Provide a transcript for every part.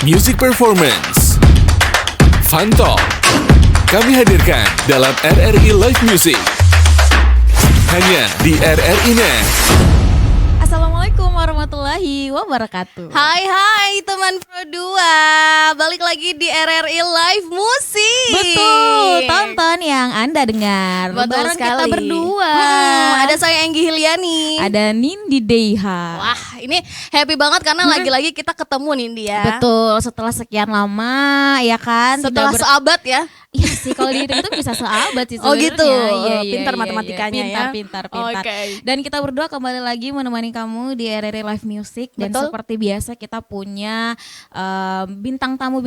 Music Performance, Fun Talk, kami hadirkan dalam RRI Live Music. Hanya di RRI Net. Assalamualaikum warahmatullahi wabarakatuh. Hai teman Pro 2, balik lagi di RRI Live Musik. Betul, tonton yang Anda dengar. Betul Bareng sekali. kita berdua. Ada saya Enggi Hiliani. Ada Nindi Deiha. Wah, ini happy banget karena lagi-lagi kita ketemu Nindi ya. Betul, setelah sekian lama ya kan. Setelah Tidak seabad ya. Iya sih, kalau dihitung itu bisa seabad sih Oh sebenarnya. gitu. Iya, Pintar matematikanya ya. Pintar. Oke. Dan kita berdua kembali lagi menemani kamu di RRI Live Music. Dan Betul. seperti biasa kita punya bintang tamu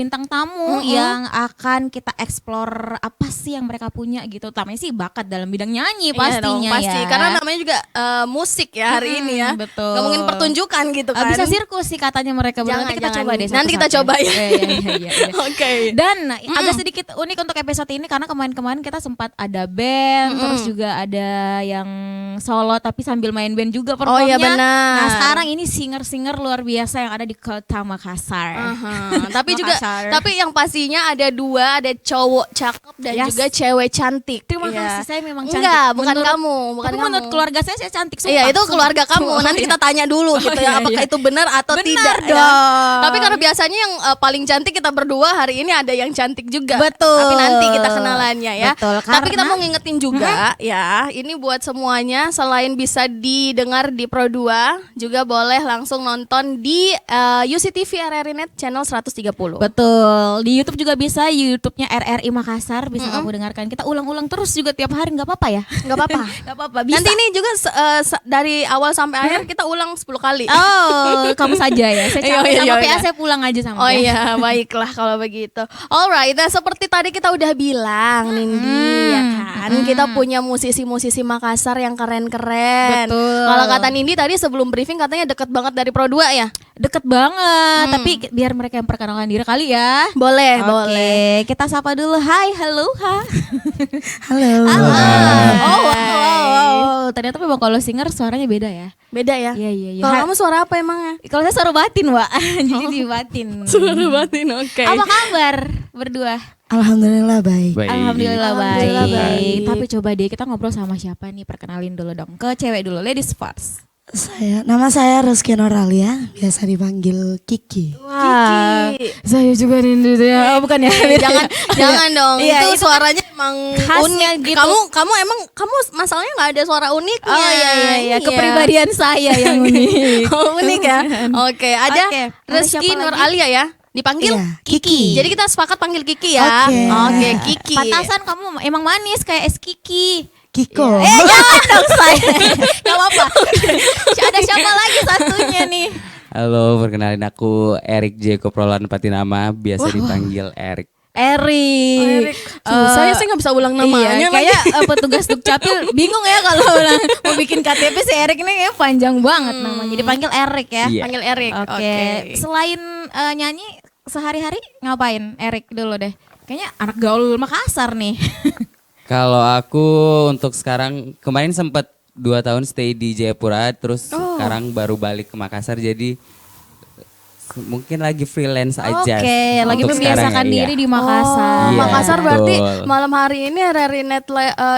yang akan kita explore apa sih yang mereka punya gitu. Utamanya sih bakat dalam bidang nyanyi Iya dong, pastinya pasti. ya. Karena namanya juga musik ya hari ini ya. Betul. Gak mungkin pertunjukan gitu kan. Bisa sirkus sih katanya mereka berdua. Nanti kita Jangan. coba deh. Nanti kita satu-satu. coba ya. Iya. Oke. Dan agak sedikit unik untuk episode ini karena kemarin kita sempat ada band, terus juga ada yang solo tapi sambil main band juga performnya. Oh iya benar. Nah sekarang ini singer-singer luar biasa yang ada di kota Makassar. Tapi juga, Makassar. tapi yang pastinya ada dua, ada cowok cakep dan Yes. juga cewek cantik. Terima Iya. kasih, saya memang cantik. Enggak, bukan Menurut- kamu, bukan tapi kamu. menurut keluarga saya cantik. Iya, itu keluarga kamu. Oh, Nanti iya. kita tanya dulu gitu iya, ya, apakah iya. itu benar atau Benar tidak ya. dong. Tapi karena biasanya yang paling cantik kita berdua, hari ini ada yang cantik juga. Betul. Tapi nanti kita kenalannya ya. Betul, Tapi kita karena- mau ngingetin juga ya, ini buat semuanya selain bisa didengar di Pro 2, juga boleh langsung nonton di UCTV RRI Net channel 130. Betul, di YouTube juga bisa, YouTube-nya RRI Makassar bisa kamu dengarkan. Kita ulang-ulang terus juga tiap hari, nggak apa-apa ya? Nggak apa-apa. Nggak apa-apa, bisa. Nanti ini juga dari awal sampai akhir kita ulang 10 kali. Oh, kamu saja ya. Saya Iya, capek iya, sama iya. PA, saya pulang aja sama Oh PA. iya, baiklah kalau begitu. Alright, nah seperti tadi kita udah bilang, Nindi, ya kan, kita punya musisi-musisi Makassar yang keren-keren. Betul. Kalau kata Nindi tadi sebelum briefing katanya deket banget dari Pro 2 ya? Deket banget, tapi biar mereka yang perkenalkan diri kali ya. Boleh, Oke, boleh. kita sapa dulu. Hai, halo, ha. Halo. Oh, wow. Ternyata memang kalau singer suaranya beda ya. Beda ya? Iya. Kalau kamu suara apa emangnya? Kalau saya suara batin, Wak. Jadi di batin. Suara batin, oke. Apa kabar berdua? Alhamdulillah baik. Alhamdulillah Alhamdulillah baik. baik. Tapi coba deh kita ngobrol sama siapa nih, perkenalin dulu dong. Ke cewek dulu, ladies first. Nama saya Rizky Noralia, biasa dipanggil Kiki. Wah, Kiki. saya juga rindu ya. Oh, bukan ya? Jangan dong. Iya, itu itu suaranya emang khasnya unik. gitu. Kamu masalahnya nggak ada suara uniknya. Oh iya, kepribadian saya yang unik. Oh, unik ya. Oke, ada Oke, ada Rizky siapa Nur lagi? Alia ya. Dipanggil Iya, Kiki. Jadi kita sepakat panggil Kiki ya. Oke. Oke, Kiki. Pantasan kamu emang manis kayak es Kiki. Kiko. Jangan dong saya. Gak apa-apa. Ada siapa lagi satunya nih? Halo, perkenalin aku Erik J. Koprolan Patinama, biasa dipanggil Erik. Erik. Saya sih nggak bisa ulang namanya. Iya, kayak petugas Dukcapil bingung ya kalau mau bikin KTP si Erik ini kayak panjang banget namanya. Dipanggil Erik ya. Iya. Panggil Erik. Oke. Selain nyanyi sehari-hari ngapain Erik dulu deh? Kayaknya anak gaul Makassar nih. Kalau aku untuk sekarang, kemarin sempat 2 tahun stay di Jayapura, terus sekarang baru balik ke Makassar, jadi mungkin lagi freelance aja. Oke, lagi untuk membiasakan sekarang ya, diri iya. di Makassar. Iya, Makassar berarti betul. malam hari ini RRI Net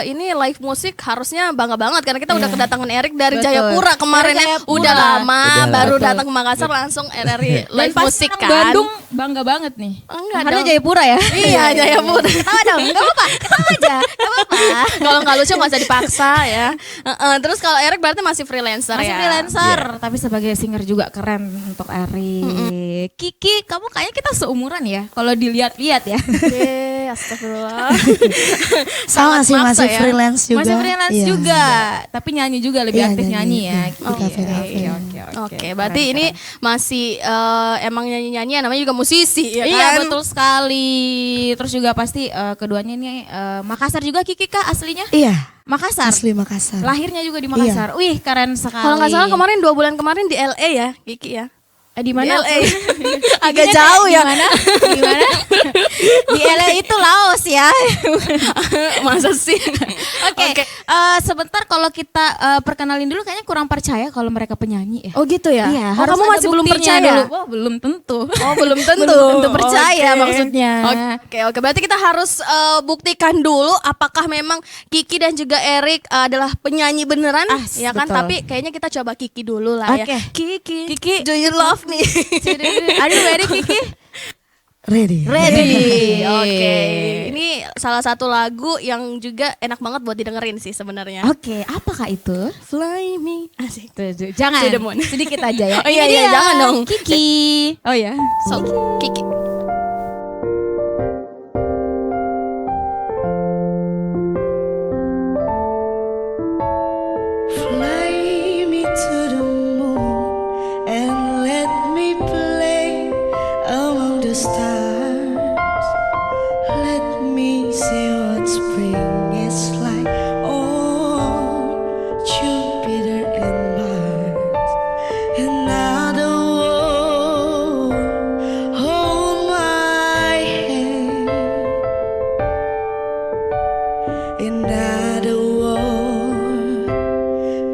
ini live musik harusnya bangga banget karena kita udah kedatangan Erik dari Betul. Jayapura kemarin Dari ya. Jayapura. Udah lama Udah baru lama. datang ke Makassar langsung RRI Dan live pas musik orang kan. Bandung bangga banget nih. Enggak Karena dong. Jayapura ya. Iya, Jayapura. Ketawa dong, gak apa-apa. Ketawa aja, gak apa-apa. Kalau nggak lucu nggak usah dipaksa ya. Terus kalau Erik berarti masih freelancer Masih ya. freelancer, tapi sebagai singer juga keren untuk Erik. Kiki, kamu kayaknya kita seumuran ya, kalau dilihat-lihat ya. Oke, astagfirullah. Sama Sangat sih maksa masih ya. freelance juga. Masih freelance Iya. juga, tapi nyanyi juga lebih Iya, aktif nyanyi ya. nyanyi. Di kafe-kafe. Oke, berarti ini masih emang nyanyi-nyanyi namanya juga musisi ya Iya kan? betul sekali. Terus juga pasti keduanya ini Makassar juga Kiki kah aslinya? Iya, Makassar. asli Makassar. Lahirnya juga di Makassar. Wih keren sekali. Kalau nggak salah kemarin 2 bulan kemarin di LA ya, Kiki ya. Di mana? LA. Agak jauh ya. Di mana? Di LA itu Laos ya. Masa sih? Oke. Sebentar kalau kita perkenalin dulu kayaknya kurang percaya kalau mereka penyanyi ya. Oh gitu ya? Iya, Oh, harus kamu ada masih belum buktinya percaya? dulu. Oh, belum tentu. Oh belum tentu. Belum tentu percaya Oke. maksudnya. Oke, berarti kita harus buktikan dulu apakah memang Kiki dan juga Erik adalah penyanyi beneran, ya kan? betul. Tapi kayaknya kita coba Kiki dulu lah ya. Oke. Kiki, do you love me? Are you ready Kiki? Ready. Ready. Oke. Ini salah satu lagu yang juga enak banget buat didengerin sih sebenarnya. Oke, apakah itu? Fly me. Asik. Jangan. To the moon. Sedikit aja ya. Oh iya, Ini iya, dia, jangan dong. Kiki. Oh ya. So, Kiki. Fly me to the moon and let me play among the stars. Let me see what spring is like on Jupiter and Mars. Another world, hold my hand. Another world,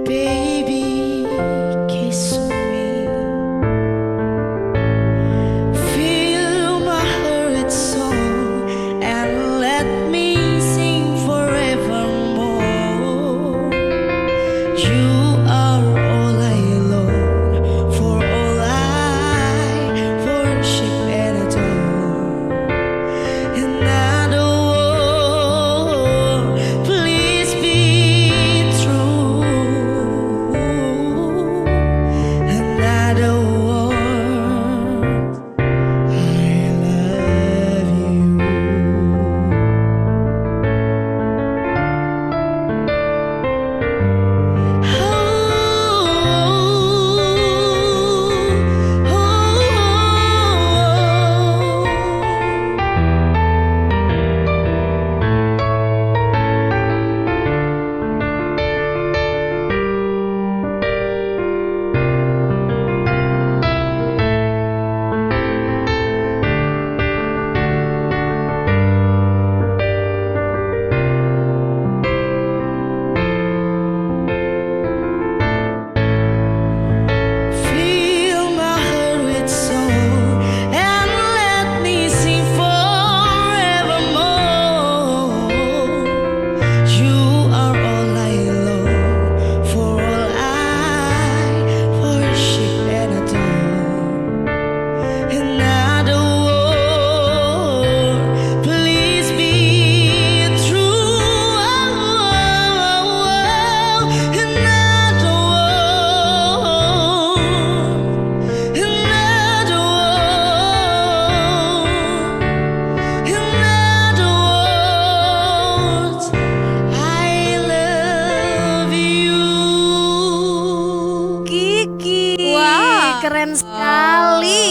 baby, kiss me. Fill my heart with song and let me sing forevermore. You are all I long, for all I worship and adore. Another war, please be true. Another war, I love you. Fill my heart with song and let me sing forevermore. You are all I long, for all I worship and adore. Another war, please be true. Another war, another war, I love you. Kiki. Wah, keren sekali.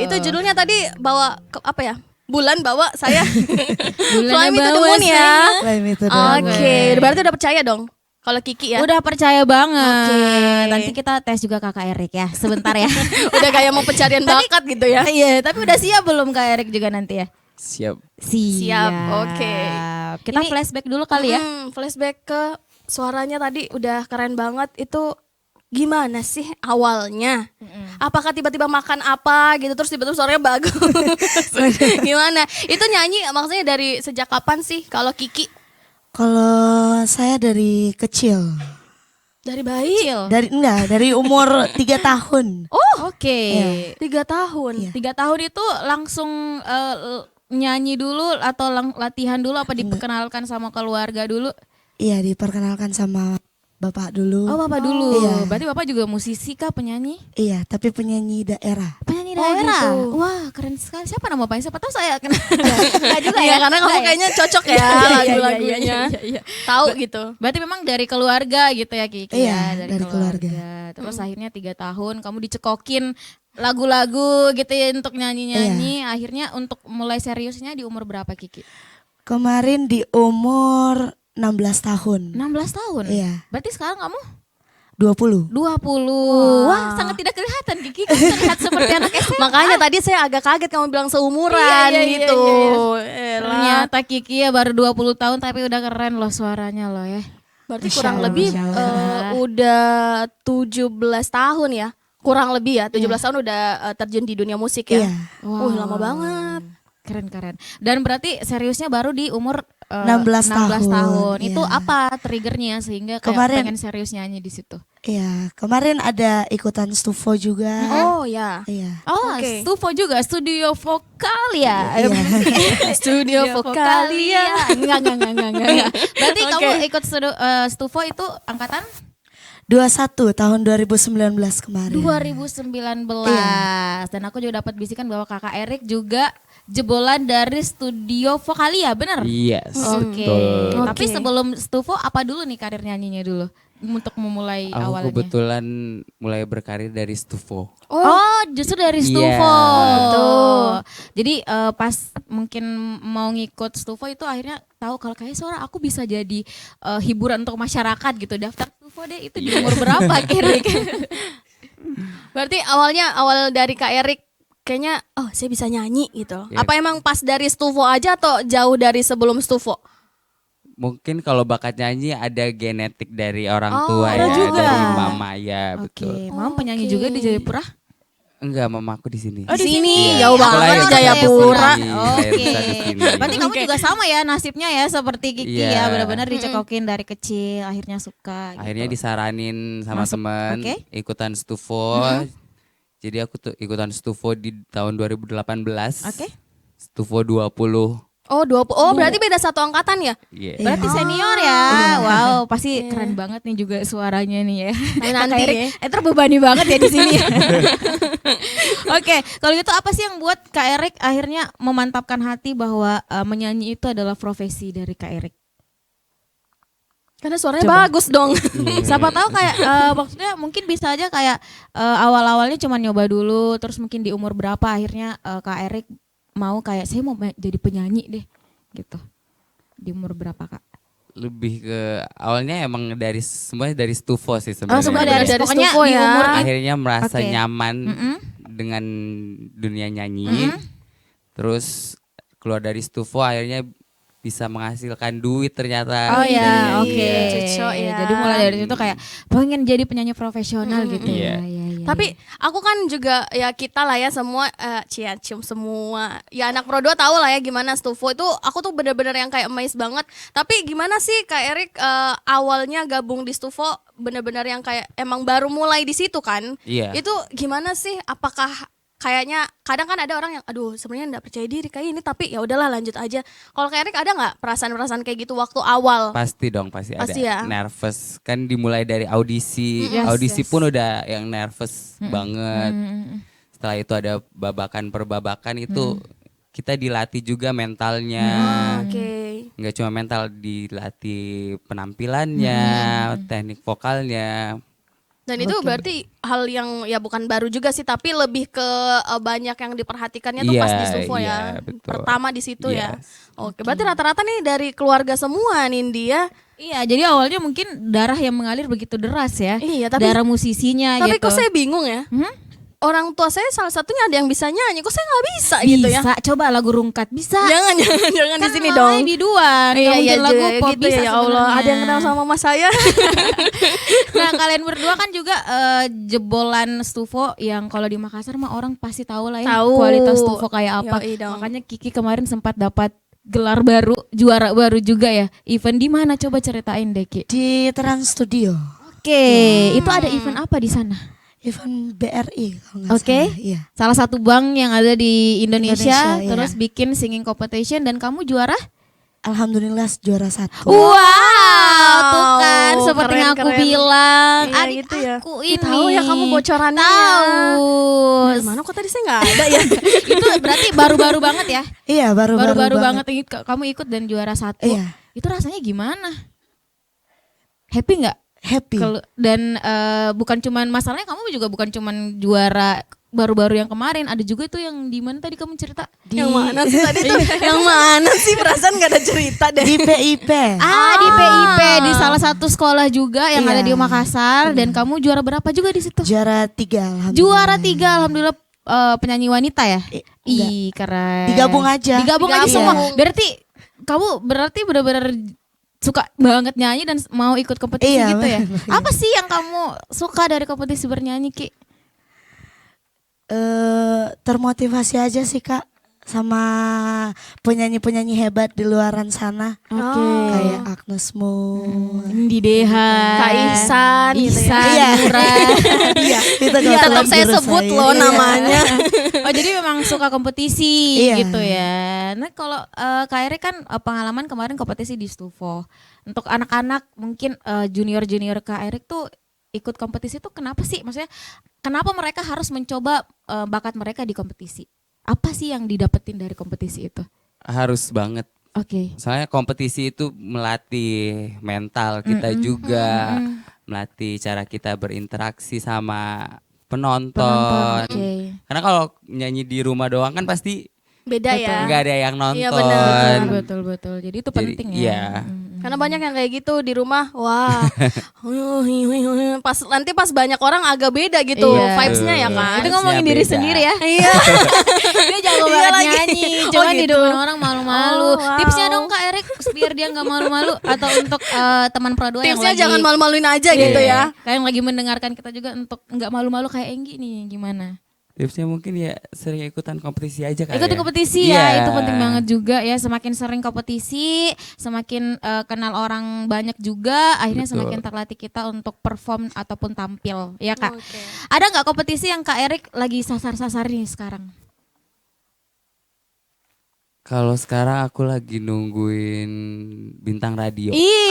Itu judulnya tadi bawa apa ya? Bulan bawa saya. Fly me to the moon ya. Fly me to the Oke, berarti udah percaya dong kalau Kiki ya. Udah percaya banget. Oke. Nanti kita tes juga Kakak Erik ya. Sebentar ya. Udah kayak mau pencarian bakat gitu ya. Iya, tapi udah siap belum Kak Erik juga nanti ya? Siap. Siap, oke. Kita flashback dulu kali ya. Flashback ke suaranya tadi udah keren banget. Itu gimana sih awalnya? Apakah tiba-tiba makan apa gitu terus tiba-tiba suaranya bagus? Gimana? Itu nyanyi maksudnya dari sejak kapan sih kalau Kiki? Kalau saya dari kecil, Dari bayi? dari umur 3 tahun. Oh, Oke. 3 tahun. Iya. 3 tahun itu langsung nyanyi dulu atau latihan dulu apa diperkenalkan sama keluarga dulu? Iya, diperkenalkan sama bapak dulu. Oh, Bapak dulu. Iya. Berarti Bapak juga musisi kah, penyanyi? Iya, tapi penyanyi daerah. Penyanyi Oh, daerah. gitu. Wah, keren sekali. Siapa nama bapaknya? Siapa tahu saya kenal. Enggak juga Iya, ya. karena kamu Enggak ya? kayaknya cocok ya Iya, iya, lagu-lagunya. iya. Tahu gitu. Berarti memang dari keluarga gitu ya Kiki Iya, ya, dari keluarga. Terus akhirnya 3 tahun kamu dicekokin lagu-lagu gitu ya untuk nyanyi-nyanyi. Akhirnya untuk mulai seriusnya di umur berapa Kiki? Kemarin di umur 16 tahun. 16 tahun? Iya. Berarti sekarang kamu? 20. 20. Wah, sangat tidak kelihatan Kiki. Kamu terlihat seperti anak SMA. Makanya tadi saya agak kaget kamu bilang seumuran gitu. Elah. Ternyata Kiki ya baru 20 tahun tapi udah keren loh suaranya loh ya. Berarti Masya kurang Allah, lebih Masya Allah. udah 17 tahun ya. Kurang lebih ya, 17 tahun udah terjun di dunia musik ya. Iya. Lama banget. Keren. Dan berarti seriusnya baru di umur 16 tahun, Itu iya. apa triggernya sehingga kayak Kemarin- pengen serius nyanyi di situ? Iya, kemarin ada ikutan Stufo juga. Oh ya. Iya. Oh, Oke. Stufo juga, studio vokal ya. Iya. Studio Vokalia. Enggak. Berarti Oke. kamu ikut Stufo itu angkatan 21 tahun 2019 kemarin. 2019. Dan aku juga dapat bisikan bahwa Kakak Erik juga jebolan dari studio Vokalia, benar? Yes, Oke. betul. Tapi sebelum Stufo apa dulu nih karir nyanyinya dulu untuk memulai Aku awalnya? kebetulan mulai berkarir dari Stufo. Oh, justru dari Iya. Stufo. Betul. Jadi pas mungkin mau ngikut Stufo itu akhirnya tahu kalau kayak suara aku bisa jadi hiburan untuk masyarakat gitu. Daftar Stufo deh itu di umur berapa Erik? Berarti awal dari Kak Erik kayaknya saya bisa nyanyi gitu. Iya. Apa emang pas dari Stufo aja atau jauh dari sebelum Stufo? Mungkin kalau bakat nyanyi ada genetik dari orang Oh, tua ada ya, juga. dari mama ya, Oke, betul. Mam penyanyi Oke. juga di Jayapura? Enggak, mamaku di sini. Oh, di sini Iya. jauh Aku banget lahir di di Jayapura. Jayapura. Lahir Oke. besar di sini. Berarti kamu Oke. juga sama ya nasibnya ya seperti Kiki Iya. ya, benar-benar dicekokin dari kecil akhirnya suka. Akhirnya gitu. disaranin sama Masuk, teman oke. ikutan Stufo. Jadi aku tuh ikutan Stufo di tahun 2018. Oke. Stufo 20. Oh 20. Oh berarti beda satu angkatan ya? Iya. Berarti senior ya. Wow, pasti keren banget nih juga suaranya nih ya. Nanti Kak Erik, ya. terbebani banget ya di sini. Oke, kalau gitu apa sih yang buat Kak Erik akhirnya memantapkan hati bahwa menyanyi itu adalah profesi dari Kak Erik? Karena suaranya bagus dong. Siapa tahu kayak maksudnya mungkin bisa aja kayak awal-awalnya cuma nyoba dulu, terus mungkin di umur berapa akhirnya Kak Erik mau kayak saya mau jadi penyanyi deh gitu. Di umur berapa Kak? Lebih ke awalnya emang semuanya dari Stufo sih Oh, sebenarnya. semua dari dari pokoknya Stufo di ya. umur Akhirnya merasa Oke. nyaman dengan dunia nyanyi. Terus keluar dari Stufo akhirnya bisa menghasilkan duit ternyata. Oh ya, Jadinya, oke. iya. Cocok ya. Jadi mulai dari situ kayak pengen jadi penyanyi profesional gitu ya. Iya. Iya. Tapi aku kan juga ya kita lah ya semua cium semua ya anak Pro 2 tahu lah ya gimana Stufo itu aku tuh bener-bener yang kayak amazed banget. Tapi gimana sih Kak Erik awalnya gabung di Stufo bener-bener yang kayak emang baru mulai di situ kan? Iya. Itu gimana sih? Apakah kayaknya kadang kan ada orang yang aduh sebenarnya nggak percaya diri kayak ini tapi ya udahlah lanjut aja. Kalau Kak Erik ada nggak perasaan-perasaan kayak gitu waktu awal? Pasti dong, pasti Pasti ada. ya. Nervous kan dimulai dari audisi. Yes, Audisi yes. pun udah yang nervous banget. Setelah itu ada babakan per babakan itu kita dilatih juga mentalnya. Oke. Nggak cuma mental, dilatih penampilannya, teknik vokalnya. Dan itu berarti hal yang ya bukan baru juga sih tapi lebih ke banyak yang diperhatikannya tuh Iya, pas di Stufo iya, ya. betul. Pertama di situ ya. Yes. Oke, berarti rata-rata nih dari keluarga semua Nindi ya. Iya, jadi awalnya mungkin darah yang mengalir begitu deras ya. Iya, tapi- darah musisinya Tapi gitu. kok saya bingung ya. Orang tua saya salah satunya ada yang bisa nyanyi, kok saya nggak bisa gitu ya. Bisa, coba lagu rungkat bisa. Jangan di Kan sini namanya dong. biduan, Iya, nggak iya, mungkin lagu pop gitu bisa ya Allah. sebenarnya. Ada yang kenal sama mama saya. Nah kalian berdua kan juga jebolan Stufo yang kalau di Makassar mah orang pasti tahu lah ya Tahu. kualitas Stufo kayak apa. Yoi dong. Makanya Kiki kemarin sempat dapat gelar baru, juara baru juga ya. Event di mana coba ceritain deh Ki. Di Trans Studio. Oke, itu ada event apa di sana? Event BRI kalau nggak Oke. salah. Iya. Salah satu bank yang ada di Indonesia, Indonesia, iya. terus bikin singing competition dan kamu juara? Alhamdulillah juara 1. Wow, tuh kan seperti keren, yang aku keren. bilang, Iya, adik gitu ya. aku Ih, ini. tahu ya kamu bocorannya ya. Tahu. Dari mana kok tadi saya nggak ada ya? Itu berarti baru-baru banget ya? Iya, Baru-baru banget kamu ikut dan juara 1. Iya. Itu rasanya gimana? Happy nggak? Happy. Dan bukan cuman masalahnya kamu juga bukan cuman juara baru-baru yang kemarin ada juga tuh yang di mana tadi kamu cerita? Yang mana sih tadi tuh? Yang mana sih, perasaan gak ada cerita deh. Di PIP. Di PIP di salah satu sekolah juga yang Iya. ada di Makassar dan kamu juara berapa juga di situ? Juara 3 alhamdulillah. Juara 3 alhamdulillah, penyanyi wanita ya? Ih, keren. Digabung aja. Digabung aja semua. Berarti kamu benar-benar suka banget nyanyi dan mau ikut kompetisi Iya, gitu ya? bener. Apa sih yang kamu suka dari kompetisi bernyanyi, Ki? Termotivasi aja sih Kak sama penyanyi-penyanyi hebat di luaran sana. Oke. Kayak Agnes Mo. Indi Deha, Kak Ihsan gitu ya. Ihsan, Iya. Nura. Iya, itu Iya, tetap saya sebut loh namanya. Oh jadi memang suka kompetisi Iya. gitu ya. Nah kalau Kak Erik kan pengalaman kemarin kompetisi di Stufo. Untuk anak-anak mungkin junior-junior Kak Erik tuh ikut kompetisi tuh kenapa sih? Maksudnya kenapa mereka harus mencoba bakat mereka di kompetisi? Apa sih yang didapetin dari kompetisi itu? Harus banget. Oke. Soalnya kompetisi itu melatih mental kita juga, melatih cara kita berinteraksi sama penonton. Oke. Karena kalau nyanyi di rumah doang kan pasti Beda ya. nggak ada yang nonton. Iya, benar. Betul. Jadi itu Jadi, penting ya. iya. Karena banyak yang kayak gitu di rumah. Wah. Pas banyak orang agak beda gitu Iya. vibes-nya ya kan. Itu ngomongin diri beda. sendiri ya. Iya. Dia jago Iya banget lagi. nyanyi, Oh, cuman di gitu. depan orang malu-malu. Oh, wow. Tipsnya dong Kak Erik biar dia nggak malu-malu atau untuk teman Pro 2 yang Tipsnya lagi jangan malu-maluin aja Iya, gitu ya. Kayak yang lagi mendengarkan kita juga untuk nggak malu-malu kayak Enggi nih, gimana? Tipsnya mungkin ya sering ikutan kompetisi aja kali Ikutin ya. kompetisi Iya. ya, itu penting banget juga ya. Semakin sering kompetisi, semakin kenal orang banyak juga, akhirnya Betul. semakin terlatih kita untuk perform ataupun tampil, ya Kak. Oke. Ada nggak kompetisi yang Kak Erik lagi sasar-sasar nih sekarang? Kalau sekarang aku lagi nungguin bintang radio. Ih,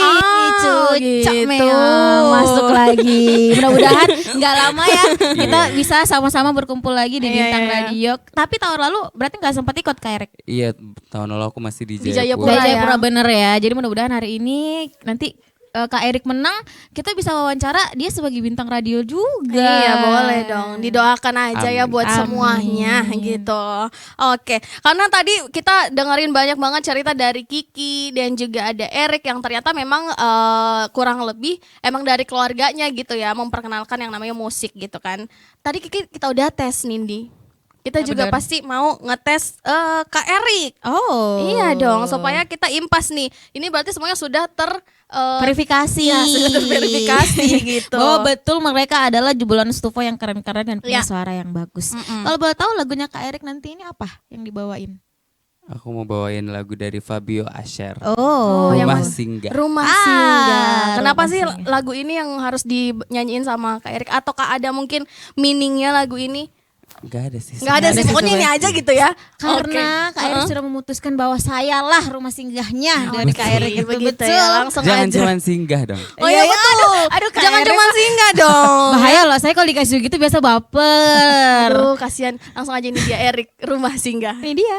cucak gitu. meong masuk lagi. Mudah-mudahan nggak lama ya kita bisa sama-sama berkumpul lagi di Iya, bintang iya. radio. Tapi tahun lalu berarti nggak sempat ikut Kak Erik. Iya, tahun lalu aku masih di Di Jayapura. Jayapura. Jayapura ya. bener ya. Jadi mudah-mudahan hari ini nanti Kak Erik menang, kita bisa wawancara dia sebagai bintang radio juga. Iya boleh dong, didoakan aja ya Amin. buat Amin. semuanya gitu. Oke, karena tadi kita dengerin banyak banget cerita dari Kiki dan juga ada Erik yang ternyata memang kurang lebih emang dari keluarganya gitu ya, memperkenalkan yang namanya musik gitu kan. Tadi Kiki kita udah tes Nindi, kita Ya, juga benar. pasti mau ngetes Kak Erik. Oh. Iya dong, supaya kita impas nih. Ini berarti semuanya sudah verifikasi. ya, sudah terverifikasi gitu. Bahwa betul mereka adalah jebolan Stufo yang keren-keren dan punya Ya. suara yang bagus. Kalau boleh tahu lagunya Kak Erik nanti ini apa yang dibawain? Aku mau bawain lagu dari Fabio Asher. Oh, yang Rumah mana? Singgah. Rumah Ah, Singgah. Kenapa Rumah sih Singgah. lagu ini yang harus dinyanyiin sama Kak Erik? Ataukah ada mungkin meaningnya lagu ini? Gak ada sih. Nggak ada sih, pokoknya ini aja gitu ya. Karena Kak Erik sudah memutuskan bahwa sayalah rumah singgahnya dari Kak Erik itu begitu betul. ya, langsung Jangan aja. cuma singgah dong. Oh iya, betul. Aduh, Kak Jangan Erik cuma mah- singgah dong. Bahaya loh, saya kalau dikasih gitu biasa baper. Aduh, kasihan. Langsung aja ini dia Erik, Rumah Singgah. Ini dia.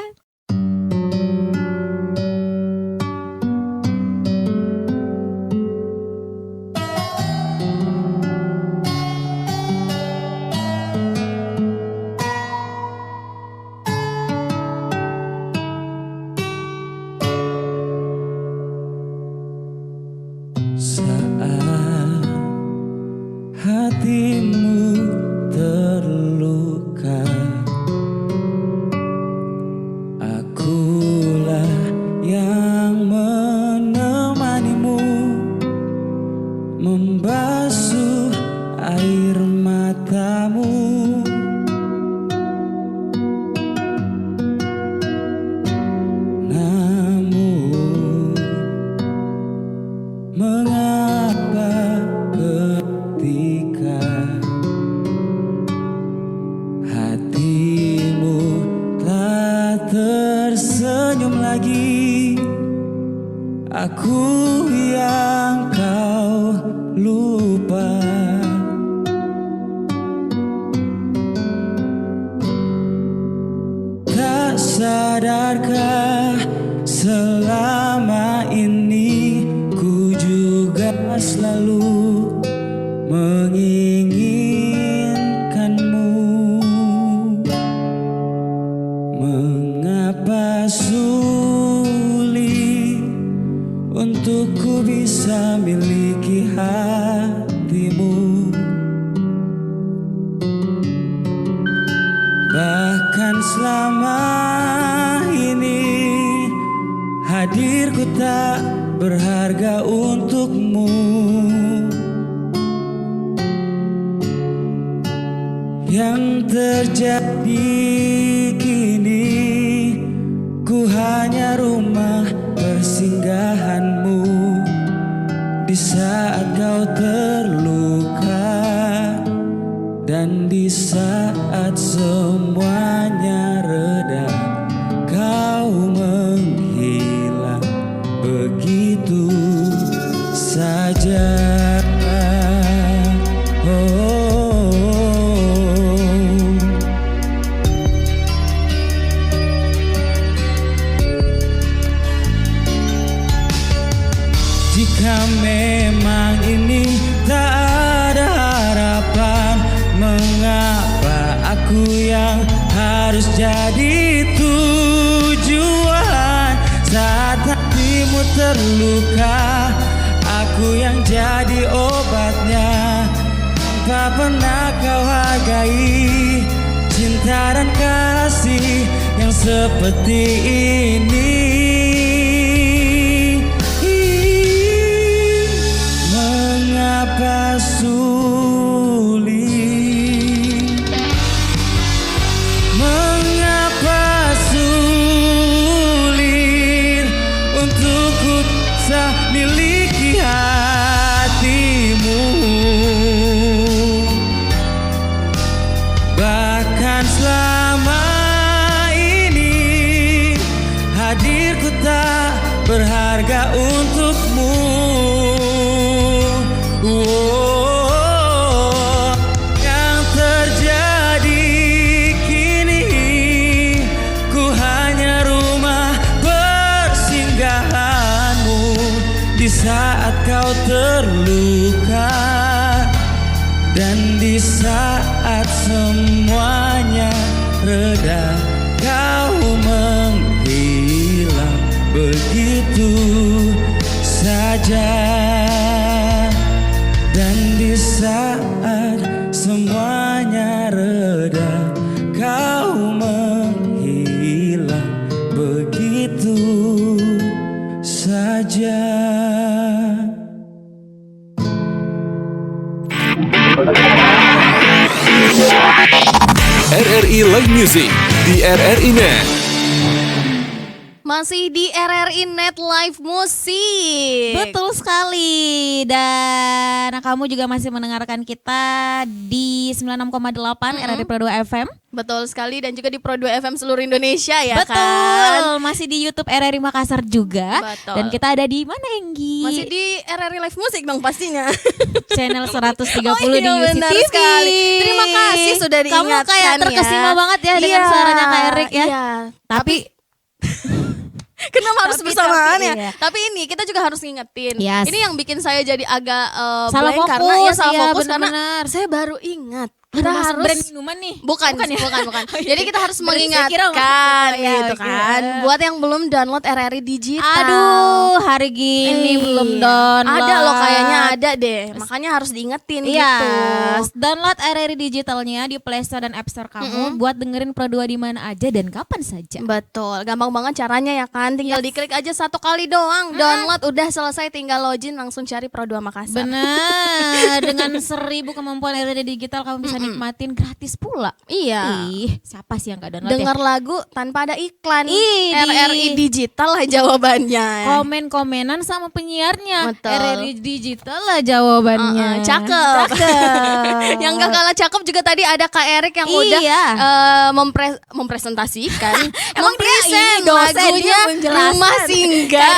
Saat hatimu terluka, akulah yang menemanimu, membasuh air matamu. Namun mengapa ketika hatimu tak tersenyum lagi, aku yang kau lupa. Tak sadarkah selama ini ku juga selalu menginginkanmu. sulit untuk ku bisa miliki hatimu. Bahkan selama ini hadirku tak berharga untukmu. Yang terjadi kini, ku hanya rumah persinggahanmu. Di saat kau terluka dan di saat semuanya reda, kau menghilang begitu saja. Jika memang ini tak ada harapan, mengapa aku yang harus jadi tujuan? Saat hatimu terluka, aku yang jadi obatnya. Tanpa pernah kau hargai cinta dan kasih yang seperti ini. Mengapa sulit? Mengapa sulit untuk ku bisa miliki hatimu? Bahkan selama ini hadirku tak berharga untukmu. Yang terjadi kini, ku hanya rumah persinggahanmu. Di saat kau terluka dan di saat semuanya reda, kau menghilang begitu saja. Dan di saat semuanya reda, kau menghilang begitu saja. RRI Live Music di RRI Net. Masih di RRI Net Live Musik. Betul sekali. Dan kamu juga masih mendengarkan kita di 96,8 RRI Pro 2 FM. Betul sekali, dan juga di Pro 2 FM seluruh Indonesia ya Betul. kan. Masih di YouTube RRI Makassar juga. Betul. Dan kita ada di mana, Enggi? Masih di RRI Live Musik dong pastinya. Channel 130 Oh di iya, UC benar TV. sekali. Terima kasih sudah Kamu diingatkan kayak terkesima ya. banget ya dengan Iya, suaranya Kak Erik ya. Iya. Tapi Kenapa harus bersamaan ya? iya. Tapi ini kita juga harus ngingetin. Yes. Ini yang bikin saya jadi agak Salah blank fokus, karena ya salah iya, fokus karena benar-benar. saya baru ingat kita Masuk harus brand minuman nih. bukan. ya? bukan. Jadi kita harus Berarti saya kira mengingatkan maksudnya, ya, gitu oke. kan. Buat yang belum download RRI Digital. Aduh, hari gini belum download. Ada loh, kayaknya ada deh. Makanya harus diingetin Iya, gitu. download RRI Digitalnya di Play Store dan App Store kamu buat dengerin Pro 2 di mana aja dan kapan saja. Betul, gampang banget caranya ya kan. Tinggal diklik aja satu kali doang, download udah selesai, tinggal login langsung cari Pro 2 Makassar. Benar, dengan 1000 kemampuan RRI Digital kamu bisa nikmatin gratis pula. Iya. Ih, siapa sih yang gak download Dengar ya? lagu tanpa ada iklan. Ih, RRI Digital lah jawabannya. Komen-komenan sama penyiarnya. Betul. RRI Digital lah jawabannya. Cakep. Yang gak kalah cakep juga tadi ada Kak Erik yang udah Iya. mempresentasikan. Emang dia mempresent ini dosen, dia lagunya menjelaskan. Rumah Singgah.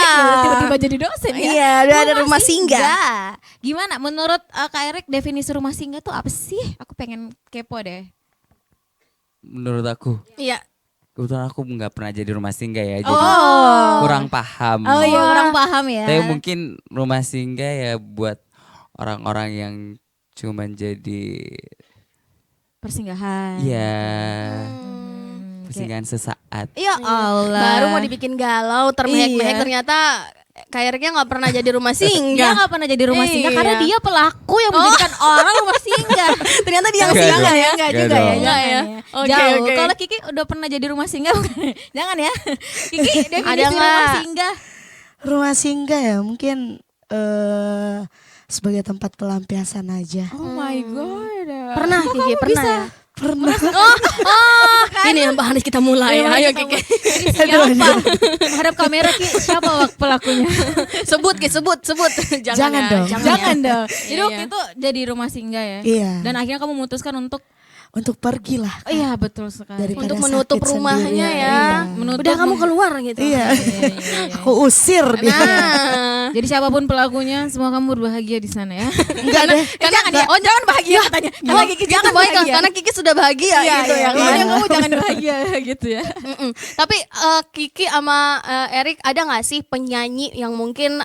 Tiba-tiba jadi dosen ya. Iya, udah ada Rumah Singgah. Gimana menurut Kak Erik definisi rumah singgah tuh apa sih? Aku pengen kepo deh. Menurut aku, Iya. kebetulan aku nggak pernah jadi rumah singgah ya, jadi Oh. kurang paham. Oh iya, orang paham ya. Tapi mungkin rumah singgah ya buat orang-orang yang cuman jadi Persinggahan. ya singgang sesaat. Ya Allah. Baru mau dibikin galau, termehek-mehek Iya. ternyata Kak Eriknya nggak pernah jadi rumah singgah. Dia nggak pernah jadi rumah singgah Iya. karena dia pelaku yang menjadikan orang rumah singgah. Ternyata dia yang Enggak singgah dong. ya. Enggak Enggak juga ya, dong. jangan Enggak ya. ya. Oke, Jauh. oke. Kalau Kiki udah pernah jadi rumah singgah bukan? Jangan ya. Kiki Ada definisi rumah nggak? singgah. Rumah singgah ya mungkin sebagai tempat pelampiasan aja. Oh my god. Pernah Kok Kiki, kamu pernah bisa? ya? Pernah. Ini yang harus kita mulai ya. Ayo Kiki. Siapa? Menghadap kamera Ki, siapa pelakunya? Sebut Ki, sebut. Jangan ya, dong. Jangan ya. dong. Jadi Iya, waktu iya. itu jadi rumah singgah ya. Iya. Dan akhirnya kamu memutuskan untuk Untuk pergilah. oh iya betul sekali. Daripada Untuk menutup sakit rumahnya sendirian. ya. Iya. Menutup Udah kamu keluar gitu. Iya. Iya. Aku usir dia. Nah. Jadi siapapun pelakunya, semua kamu berbahagia di sana ya. Enggak deh. Jangan ya. Oh jangan bahagia katanya. Karena Kiki jangan bahagia karena Kiki sudah bahagia gitu ya. Pokoknya kan? kamu jangan bahagia gitu ya. Mm-mm. Tapi Kiki sama Erik ada nggak sih penyanyi yang mungkin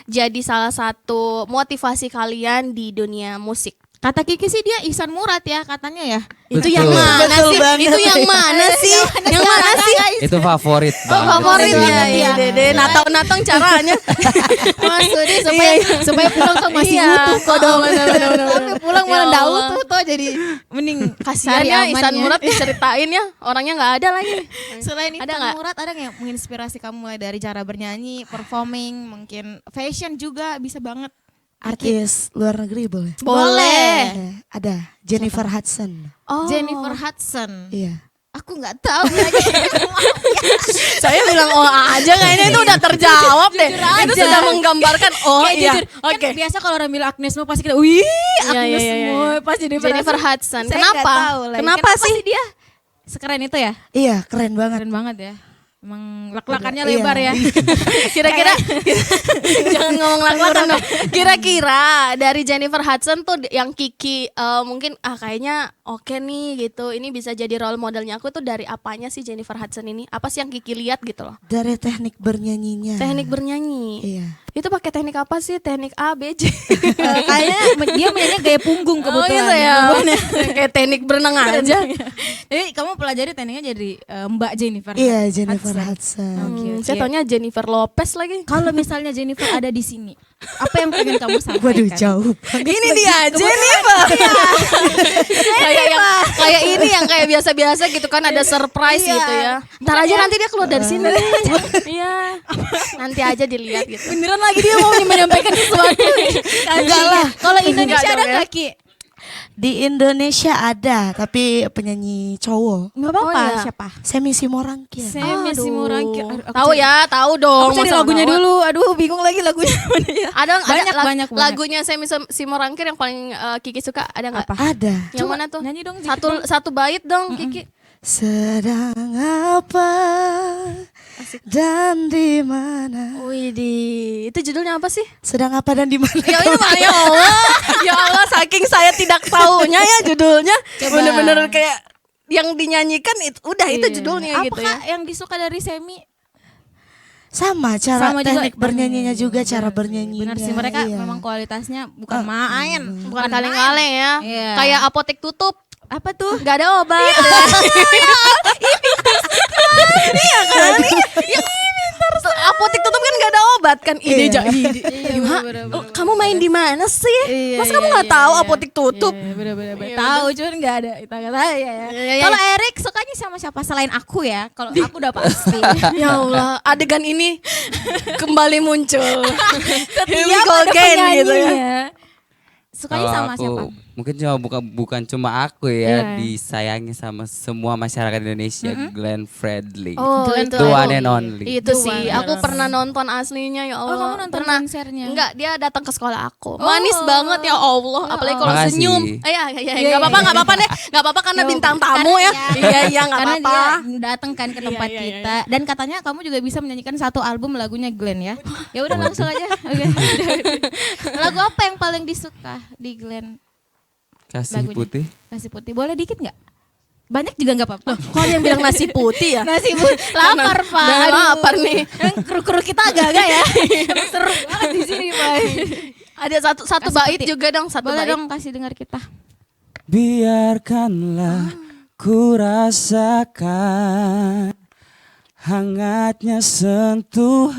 jadi salah satu motivasi kalian di dunia musik? Kata Kiki sih dia Ihsan Murad ya katanya ya. Itu Betul. yang mana Betul sih? banget. Itu yang mana sih? Yang mana sih? Itu favorit banget. Favorit sih. ya, iya deh. Natong caranya. Maksudnya supaya pulang tuh masih Iya. utuh kok dong. Bener. Sampai pulang Ya malah Allah. daun tuh jadi mending Kasihan cari ya aman Ihsan ya. Murad diceritain ya orangnya nggak ada lagi. Selain itu Ada nggak? Murad ada nggak yang menginspirasi kamu mulai dari cara bernyanyi, performing, mungkin fashion juga bisa banget. Artis luar negeri boleh? Boleh. Ada Jennifer Hudson. Oh. Jennifer Hudson. Iya. Aku nggak tahu lagi. Saya bilang oh aja kayaknya itu udah terjawab deh. Jujur Itu aja. sudah menggambarkan oh Kayak iya. jujur, Oke. kan biasa kalau orang bilang Agnes Mo pasti kita, wih Agnes iya. Mo, pas Jennifer Hudson. Saya Kenapa? nggak tahu lagi. Kenapa sih? dia sekeren itu ya? Iya, keren banget. Keren banget ya. Emang lak-lakannya Iya. lebar ya. Kira-kira jangan ngomong lak-lakan dong. Kira-kira dari Jennifer Hudson tuh yang Kiki mungkin kayaknya oke nih gitu. Ini bisa jadi role modelnya aku tuh dari apanya sih Jennifer Hudson ini? Apa sih yang Kiki lihat gitu loh? Dari teknik bernyanyinya. Teknik bernyanyi. Iya. Itu pakai teknik apa sih? Teknik A, B, C. Kayaknya dia mainnya gaya punggung Oh kebetulan. gitu ya. Kayak teknik berenang aja. Jadi kamu pelajari tekniknya jadi Mbak Jennifer. Iya, Jennifer Hudson. Oke, oke. Saya taunya Jennifer Lopez lagi. Kalau misalnya Jennifer ada di sini, apa yang pengen kamu sampaikan? Waduh, jauh. Ini dia Jennifer. Kayak ini yang kayak biasa-biasa gitu kan ada surprise gitu ya. Ntar aja nanti dia keluar dari sini. Iya. Nanti aja dilihat gitu. Beneran lagi dia mau menyampaikan sesuatu. Enggak lah. Kalau Indonesia Enggak ada dong ya. nggak Ki? Di Indonesia ada, tapi penyanyi cowok. Nggak apa-apa. Oh, iya. Siapa? Semi Simorangkir. Semi Simorangkir. Aduh, aku Tahu cari- ya, tahu dong. Aku cari masa lagunya nggak tahu? dulu. Aduh, bingung lagi lagunya mana ya. Ada Banyak. lagunya Semi Simorangkir yang paling Kiki suka ada nggak? Ada. Yang mana tuh? Nyanyi dong dikit Satu bait dong Kiki. Sedang apa dan di mana? Widih, itu judulnya apa sih? Sedang apa dan di mana? Ya ini mah ya Allah. Ya Allah saking saya tidak tahunya ya judulnya. Coba. Bener-bener kayak yang dinyanyikan itu udah itu Iya. judulnya Apa gitu ya. Kak yang disuka dari Semi? Sama cara Sama juga. teknik bernyanyinya juga cara bernyanyinya. Benar sih mereka iya. memang kualitasnya bukan main, Bukan kaleng-kaleng ya. Iya. Kayak apotek tutup. Apa tuh? Gak ada obat. Iya kan? Apotek tutup kan gak ada obat kan? Ide Iya. Iya, Kamu main di mana sih? Iya, Mas kamu nggak tahu apotek tutup? Bener-bener Iya, tahu cuman nggak ada kata ya. Iya. Kalau Erik sukanya sama siapa selain aku ya? Kalau aku udah pasti. Ya Allah, adegan ini kembali muncul. Here we Setiap go ada again gitu ya. penyanyinya. Sukanya Kalau sama aku, siapa? mungkin bukan cuma aku Iya. ya, disayangi sama semua masyarakat Indonesia. Glenn Fredly. Oh, Glenn itu The aku- one and only. Itu The sih, one and aku only. pernah nonton aslinya ya Allah. Oh, kamu nonton pernah. konsernya? Enggak, dia datang ke sekolah aku. Manis banget ya Allah, apalagi kalau Makasih. senyum. Iya, Enggak apa-apa deh. Enggak apa-apa karena bintang tamu ya. Iya, enggak Karena apa-apa. dia datang kan ke tempat Iya, kita dan katanya kamu juga bisa menyanyikan satu album lagunya Glenn ya. Ya udah langsung aja. Oke. Lagu apa yang paling disuka di Glenn? Kasih Lagunya. putih. Nasi putih. Boleh dikit nggak? Banyak juga nggak apa-apa. Kok ada yang bilang nasi putih ya? Nasi putih. Lapar Pak. Udah Aduh. lapar nih. Yang kru-kru kita agak-agak ya. Emang seru banget di sini Pak. Ada satu Kasih bait putih. juga dong, satu Boleh bait. dong kasih dengar kita. Biarkanlah ku rasakan hangatnya sentuhan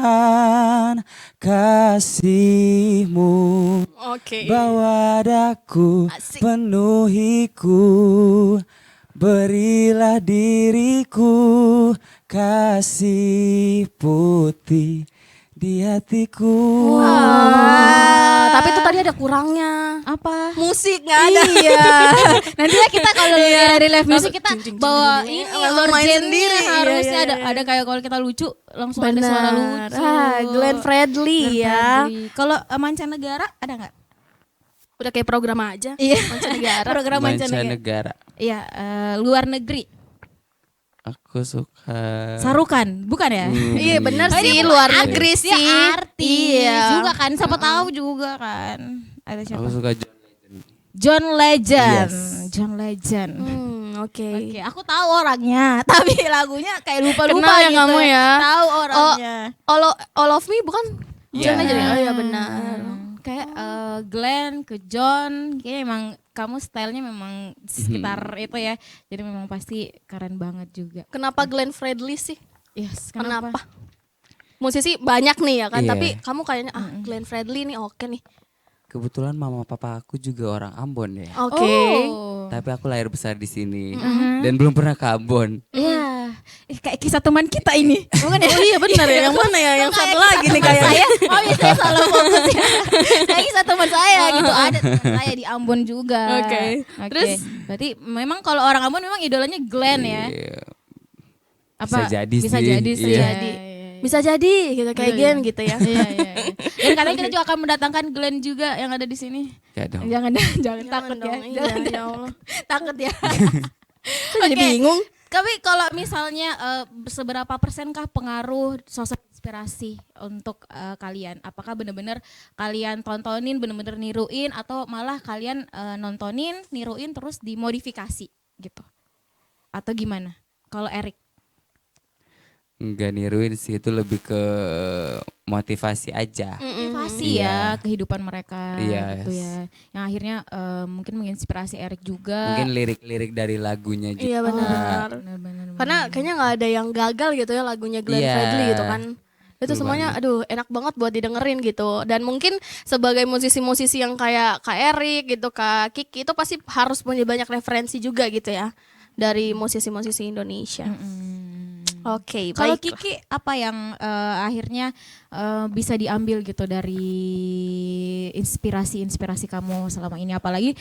kasihmu. Oke. Bawa daku, Asik. penuhiku, berilah diriku kasih putih di hatiku. Tapi itu tadi ada kurangnya. Apa? Musik nggak ada. Iya. Nanti ya kita kalau dari live music kita Jing, jing, bawa jing, ini langsung main urgennya sendiri. Iya, harusnya iya, iya. ada kayak kalau kita lucu langsung ada suara Benar. lucu. Glenn Fredly ya. Fredly. Kalau mancanegara ada nggak? Udah kayak program aja. Iya. Mancanegara. Program mancanegara. Mancanegara. Iya, luar negeri. Aku suka. Sarukan, bukan ya? Iya benar Oh, sih ini luar bukan negeri artis, sih. dia artis Iya. juga kan, siapa tahu juga kan. Ada siapa? Aku suka John Legend. John Legend. Yes. John Legend. Oke. Oke, aku tahu orangnya, tapi lagunya kayak lupa-lupa Kenal ya gitu. kamu ya? Tahu orangnya. All of Me bukan? Iya. John Legend ya? Oh iya benar. Kayak Glenn ke John, kayaknya emang kamu stylenya memang sekitar itu ya. Jadi memang pasti keren banget juga. Kenapa Glenn Fredly sih? Yes, Kenapa? Musisi banyak nih ya kan, Iya. tapi kamu kayaknya Glenn Fredly nih oke nih. Kebetulan mama papa aku juga orang Ambon ya. Oke. Oh. Tapi aku lahir besar di sini dan belum pernah ke Ambon. Iya, kayak kisah teman kita ini. Bukan ya? Oh iya benar ya. Yang mana ya? Yang satu lagi nih Kayak kayaknya. saya, oh iya saya salah fokus ya. Kayak kisah teman saya gitu. Ada teman saya di Ambon juga. Oke. Terus? Berarti memang kalau orang Ambon memang idolanya Glenn ya. Iya. Apa? Bisa jadi Bisa sih, jadi sih. iya. Jadi. Bisa jadi gitu kayak Gen gitu ya. Iya, iya, iya. Dan katanya kita juga akan mendatangkan Glenn juga yang ada di sini. Ya dong. Jangan jangan takut ya. dong, iya, Jangan, ya jangan. Allah. Takut ya. Jadi Oke. bingung. Tapi kalau misalnya seberapa persenkah pengaruh sosok inspirasi untuk kalian? Apakah benar-benar kalian tontonin, benar-benar niruin, atau malah kalian nontonin, niruin terus dimodifikasi gitu? Atau gimana? Kalau Erik? Enggak niruin sih, itu lebih ke motivasi aja. Motivasi Iya. ya kehidupan mereka Iya, gitu yes. ya. Yang akhirnya mungkin menginspirasi Erik juga. Mungkin lirik-lirik dari lagunya juga. Iya benar. Benar-benar. Karena kayaknya nggak ada yang gagal gitu ya lagunya Glenn Iya. Fredly gitu kan. Itu Betul semuanya banget. aduh enak banget buat didengerin gitu. Dan mungkin sebagai musisi-musisi yang kayak Kak Erik gitu, Kak Kiki itu pasti harus punya banyak referensi juga gitu ya dari musisi-musisi Indonesia. Oke, Kalau baik. Kiki apa yang akhirnya bisa diambil gitu dari inspirasi kamu selama ini, apalagi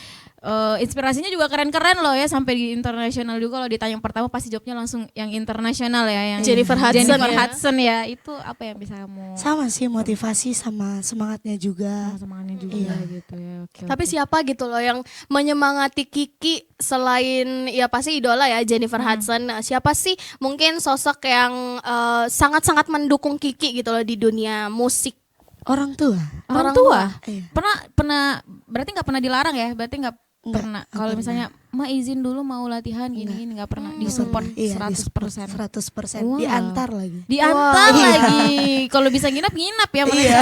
inspirasinya juga keren-keren loh ya, sampai di internasional juga. Kalau ditanya yang pertama pasti jawabnya langsung yang internasional ya, yang Jennifer Hudson ya. Hudson ya. Itu apa yang bisa kamu Sama sih, motivasi sama semangatnya juga. semangatnya juga Iya. gitu ya. Oke, Tapi oke. siapa gitu loh yang menyemangati Kiki selain ya pasti idola ya Jennifer Hudson. Nah, siapa sih mungkin sosok yang sangat-sangat mendukung Kiki gitu loh di dunia musik? Orang tua. Orang tua? Iya. Pernah berarti nggak pernah dilarang ya? Berarti nggak pernah. Kalau misalnya Ma izin dulu mau latihan gini nggak pernah disupport Iya, 100%. 100%. Wow. Diantar lagi. Diantar lagi. Kalau bisa nginap ya mereka.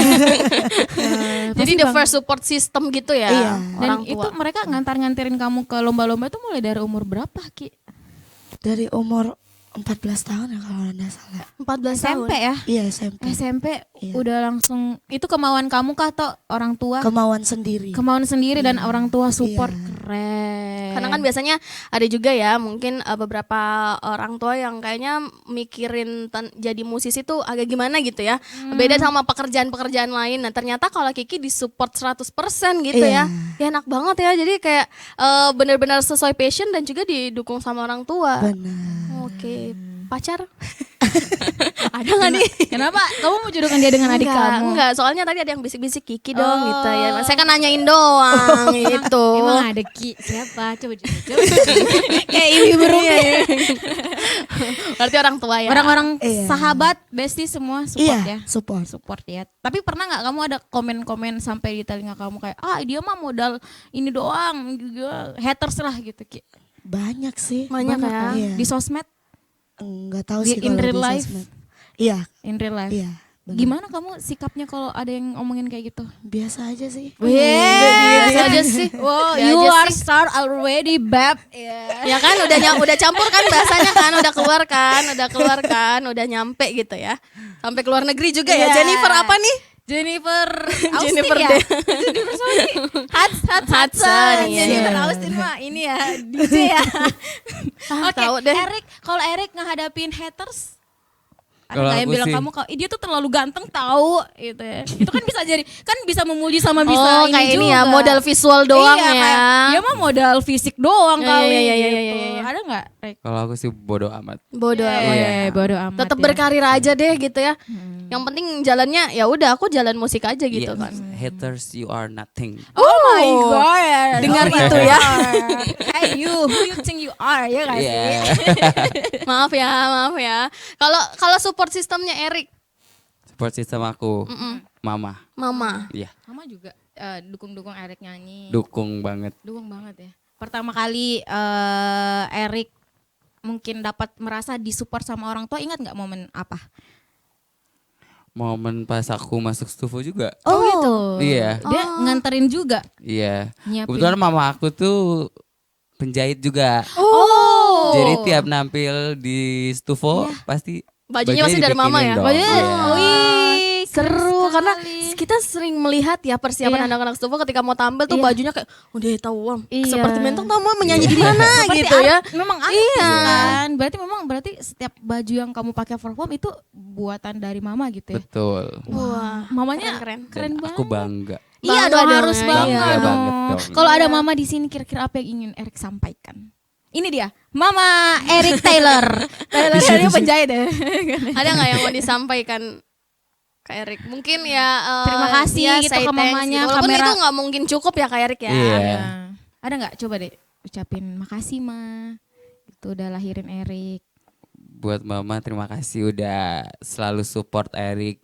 Jadi the first support system gitu ya Iya. Dan orang itu tua. mereka nganterin kamu ke lomba-lomba itu mulai dari umur berapa, Ki? Dari umur 14 tahun ya kalau tidak salah. 14 tahun. SMP ya? Iya SMP. SMP Iya. udah langsung itu kemauan kamu kah atau orang tua? Kemauan sendiri. Kemauan sendiri dan orang tua support. Iya. Keren. Karena kan biasanya ada juga ya mungkin beberapa orang tua yang kayaknya mikirin jadi musisi tuh agak gimana gitu ya. Beda sama pekerjaan-pekerjaan lain. Nah ternyata kalau Kiki disupport 100% gitu Iya. ya. Ya enak banget ya. Jadi kayak benar-benar sesuai passion dan juga didukung sama orang tua. Benar. Oke. Pacar? Ada nggak nih? Kenapa? Kamu mau jodohkan dia dengan adik kamu? Enggak, soalnya tadi ada yang bisik-bisik Kiki dong Oh. gitu ya. Saya kan nanyain doang gitu. Emang ada Ki? Siapa? Coba. Kayak ibu-ibu rumah. Berarti orang tua ya. Orang-orang Iya. sahabat, bestie semua support ya. Iya, support. Support ya. Tapi pernah nggak kamu ada komen-komen sampai di telinga kamu kayak dia mah modal ini doang juga, haters lah gitu, Ki? Banyak sih. Banyak ya. Iya. Di sosmed, Enggak tahu Di- sih in kalau real di life? sosmed. Iya, in real life. iya. Gimana kamu sikapnya kalau ada yang ngomongin kayak gitu? Biasa aja sih. Biasa aja sih. Wow, Biasa you aja are sih. star already, bab. Ya kan udah campur kan bahasanya kan, udah keluar kan, udah nyampe gitu ya. Sampai keluar negeri juga ya. Iya. Jennifer apa nih? Jennifer Austin Jennifer ya? deh. Jennifer siapa sih? Hudson. Hudson, iya. Jennifer Austin mah ini ya, DJ ya. Oke, tahu deh. Eric, kalau Eric ngehadapin haters, ada Kalau nggak yang aku bilang sih- kamu kalau dia tuh terlalu ganteng tahu gitu ya. Itu kan bisa jadi, kan bisa memuji sama bisa Oh, ini kayak ini juga. ya, modal visual doang Iya, ya. kayak, dia mah modal fisik doang Iya, kali iya, iya, gitu. iya, iya. Ada nggak, Rick? Kalau aku sih bodoh amat. Bodoh amat. Iya, bodo amat. Tetap ya. berkarir aja deh gitu ya. Yang penting jalannya ya udah aku jalan musik aja gitu Yes, kan. Haters, you are nothing. Oh my god. Dengar Oh my itu ya. God. Hey you, who you think you are ya gak sih? Iya. Maaf ya. Kalau support sistemnya Erik, Support system aku, mama. Mama. Iya, Mama juga dukung-dukung Eric nyanyi. dukung banget. Dukung banget ya. Pertama kali Eric mungkin dapat merasa disupport sama orang tua, ingat nggak momen apa? Momen pas aku masuk Stufo juga. Oh gitu. Iya. Dia nganterin juga. Iya. Nyiapin. Kebetulan mama aku tuh penjahit juga. Oh. Jadi tiap nampil di Stufo pasti Bajunya pasti dari mama ya? dibikinin dong. Bajunya, Iya. wih, Seru keren karena sekali. kita sering melihat ya persiapan Iya. anak-anak Stufo ketika mau tampil tuh Iya. bajunya kayak udah tahu Wam, Iya. seperti mentong tahu mau menyanyi di mana Seperti gitu ya. Memang artis Iya. kan. Berarti setiap baju yang kamu pakai perform itu buatan dari mama gitu ya. Betul. Wah, Mamanya keren. keren Dan banget. aku bangga. Iya Bangga dong, dong, harus ya. bangga Bangga dong. banget dong. Kalau ada mama di sini kira-kira apa yang ingin Eric sampaikan? Ini dia, Mama Eric Taylor. Taylor ini penjahit ya. Ada nggak yang mau disampaikan Kak Erik? Mungkin ya Terima kasih ya, gitu say ke thanks mamanya, gitu. Walaupun kamera- itu nggak mungkin cukup ya Kak Erik ya. Iya. Nah, ada nggak? Coba deh ucapin makasih Ma. Itu udah lahirin Eric. Buat mama terima kasih udah selalu support Erik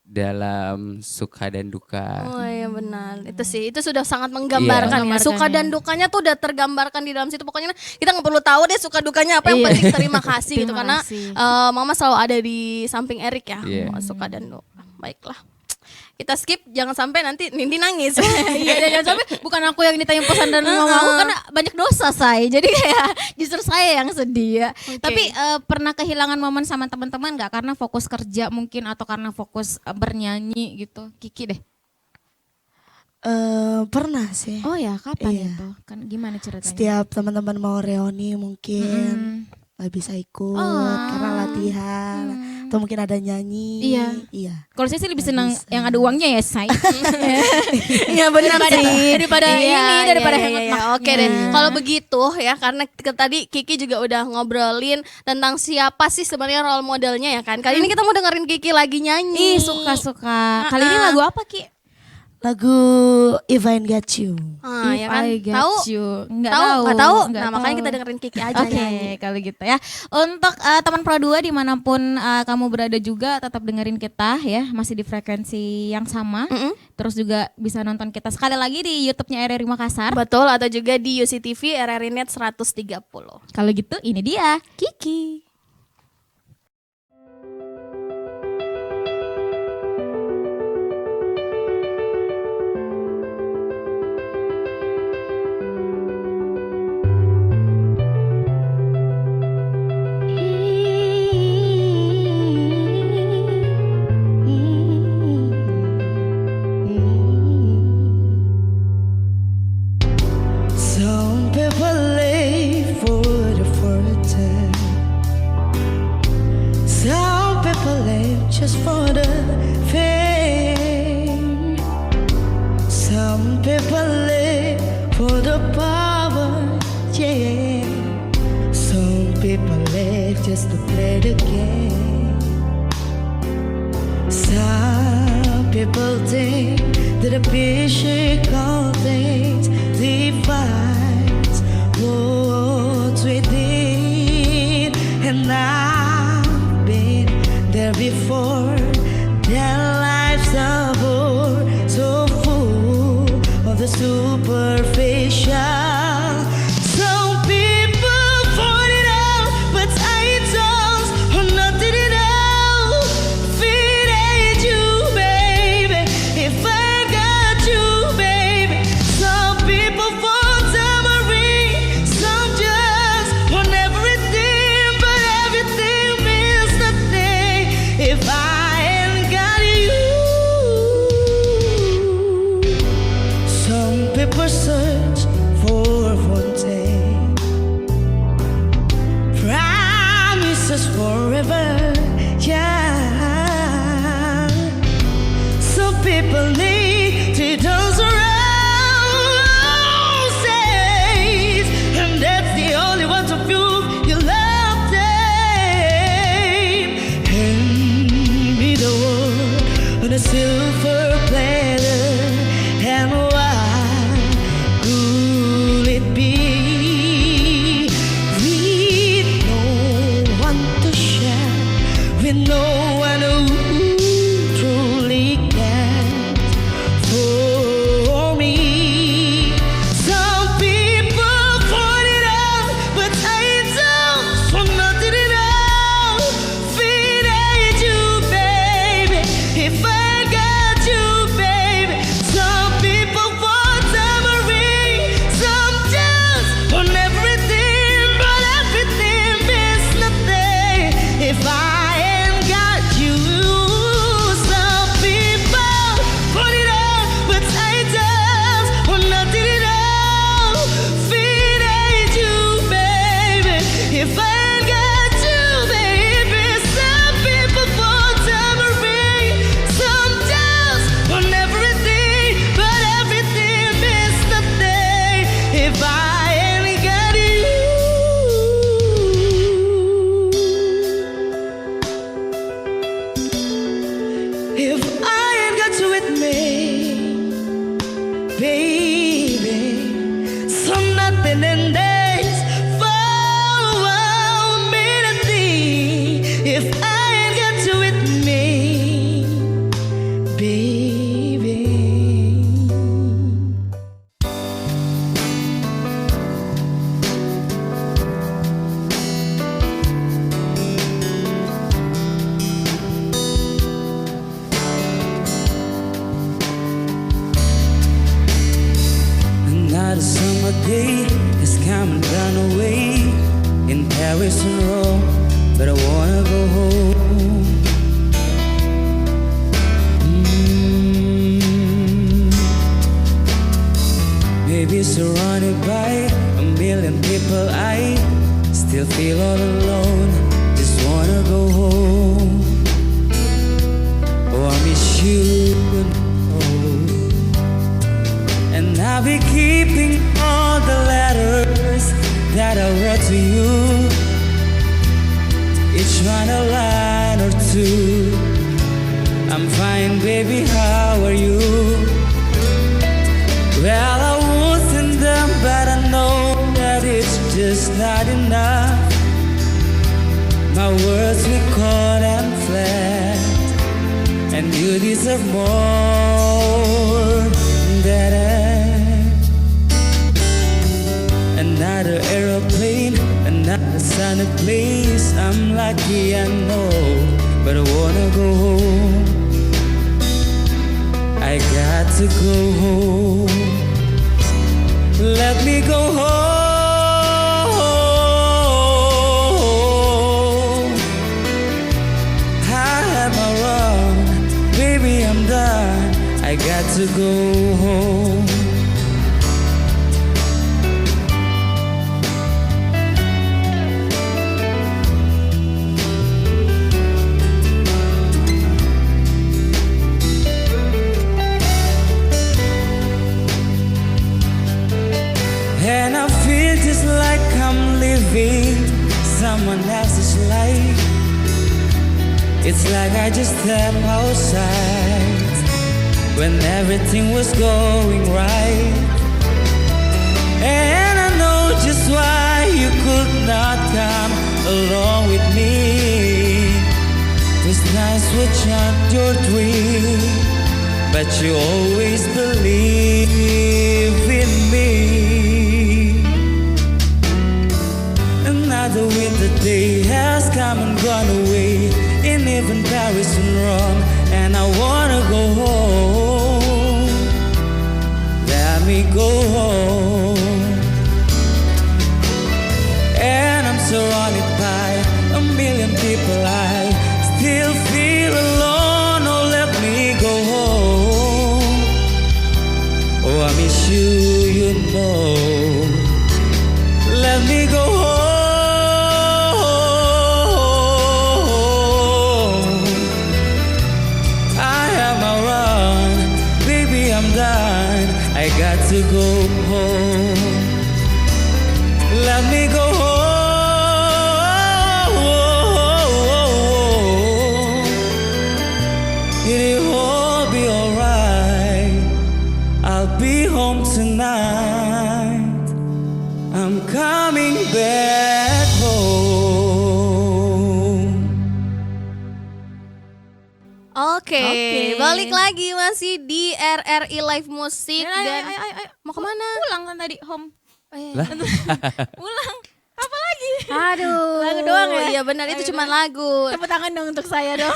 dalam suka dan duka. Oh iya benar. Itu sih, itu sudah sangat menggambarkan ya. Menggambarkan Suka ya. dan dukanya tuh udah tergambarkan di dalam situ. Pokoknya kita nggak perlu tahu deh suka dukanya apa. Yang Iya. penting terima kasih gitu. Terima Karena kasih. mama selalu ada di samping Erik ya. Iya. Suka dan duka. Baiklah. Kita skip, jangan sampai nanti Nindi nangis. Iya, jangan sampai bukan aku yang ditanya pesan dan mama aku karena banyak dosa saya. Jadi kayak justru saya yang sedih ya. Oke. Tapi pernah kehilangan momen sama teman-teman nggak karena fokus kerja mungkin atau karena fokus bernyanyi gitu? Kiki deh. Pernah sih. Oh ya, kapan Iya. itu? Kan gimana ceritanya? Setiap teman-teman mau reuni mungkin nggak bisa ikut karena latihan atau mungkin ada nyanyi. Iya. Iya. Kalau saya sih lebih senang yang ada uangnya ya, say. Iya benar sih. Daripada ini, daripada hemat iya. Oke deh. Kalau begitu ya, karena tadi Kiki juga udah ngobrolin tentang siapa sih sebenarnya role modelnya ya kan. Kali ini kita mau dengerin Kiki lagi nyanyi. Ih, suka-suka. Kali ini lagu apa, Ki? Lagu If I Got You. Ah, If ya kan? I Got Tahu? You. Nggak Tahu? tahu. Nggak tahu? Nggak Nah, makanya tahu. kita dengerin Kiki aja Oke, nyanyi. kalau gitu ya. Untuk teman Pro 2 dimanapun kamu berada juga tetap dengerin kita ya, masih di frekuensi yang sama. Terus juga bisa nonton kita sekali lagi di YouTube-nya RRI Makassar. Betul, atau juga di UCTV RRI Net 130. Kalau gitu ini dia. Kiki. Some people live for the fortune. Some people live just for the fame. Some people live for the power, yeah. Some people live just to play the game. Some people think that the physical things divides what's within, and I've been there before. Their lives are bore, so full of the superficial. Some people want it all, but I don't, or nothing at all. Fit forever. Yeah. Some people need to dance around, says, and that's the only one to prove you love them. Hand me the world on a silver platter, and why could it be? With no one to share, with no one who truly cares for me. Some people point it out, but I don't for nothing at all. Fit at you, baby, if I got you, baby. Some people want tambourine, some just want everything, but everything means nothing if I ain't got you. Some people want it all, but I just want nothing at all. Fit at you, baby, if I ain't got you, baby. Some people want tambourine, some just want everything, but everything means nothing if I ain't got you. If I ain't got you with me, baby, some nothing in days for me to think. If I ain't got you with me, baby. Another summer day has come and gone away in Paris and Rome, but I wanna go home. Maybe surrounded by a million people, I still feel all alone. Just wanna go home. Oh, I miss you. And I'll be keeping all the letters that I wrote to you, each one a line or two. I'm fine, baby, how are you? Well, I won't send them, but I know that it's just not enough. My words were cold and flat, and you deserve more than that. Another aeroplane, another sunny place. I'm lucky, I know, but I wanna go home. I got to go home. Let me go home. I had my run, baby, I'm done. I got to go home. And I feel just like I'm living someone else's life. It's like I just stepped outside when everything was going right. And I know just why you could not come along with me. Those nights were not your dream, but you always believe in me. Another winter day has come and gone away in even Paris and Rome, and I wanna go home. Let me go home. And I'm surrounded by a million people, I still feel alone. Oh, let me go home. Oh, I miss you, you know. Let me go home. Oke, balik lagi masih di RRI Live Musik dan Ayo. mau kemana? Pulang kan tadi home. Lah. Pulang. Apa lagi? Aduh, Lagu doang ya? Iya benar itu cuma lagu. Tepuk tangan dong untuk saya dong.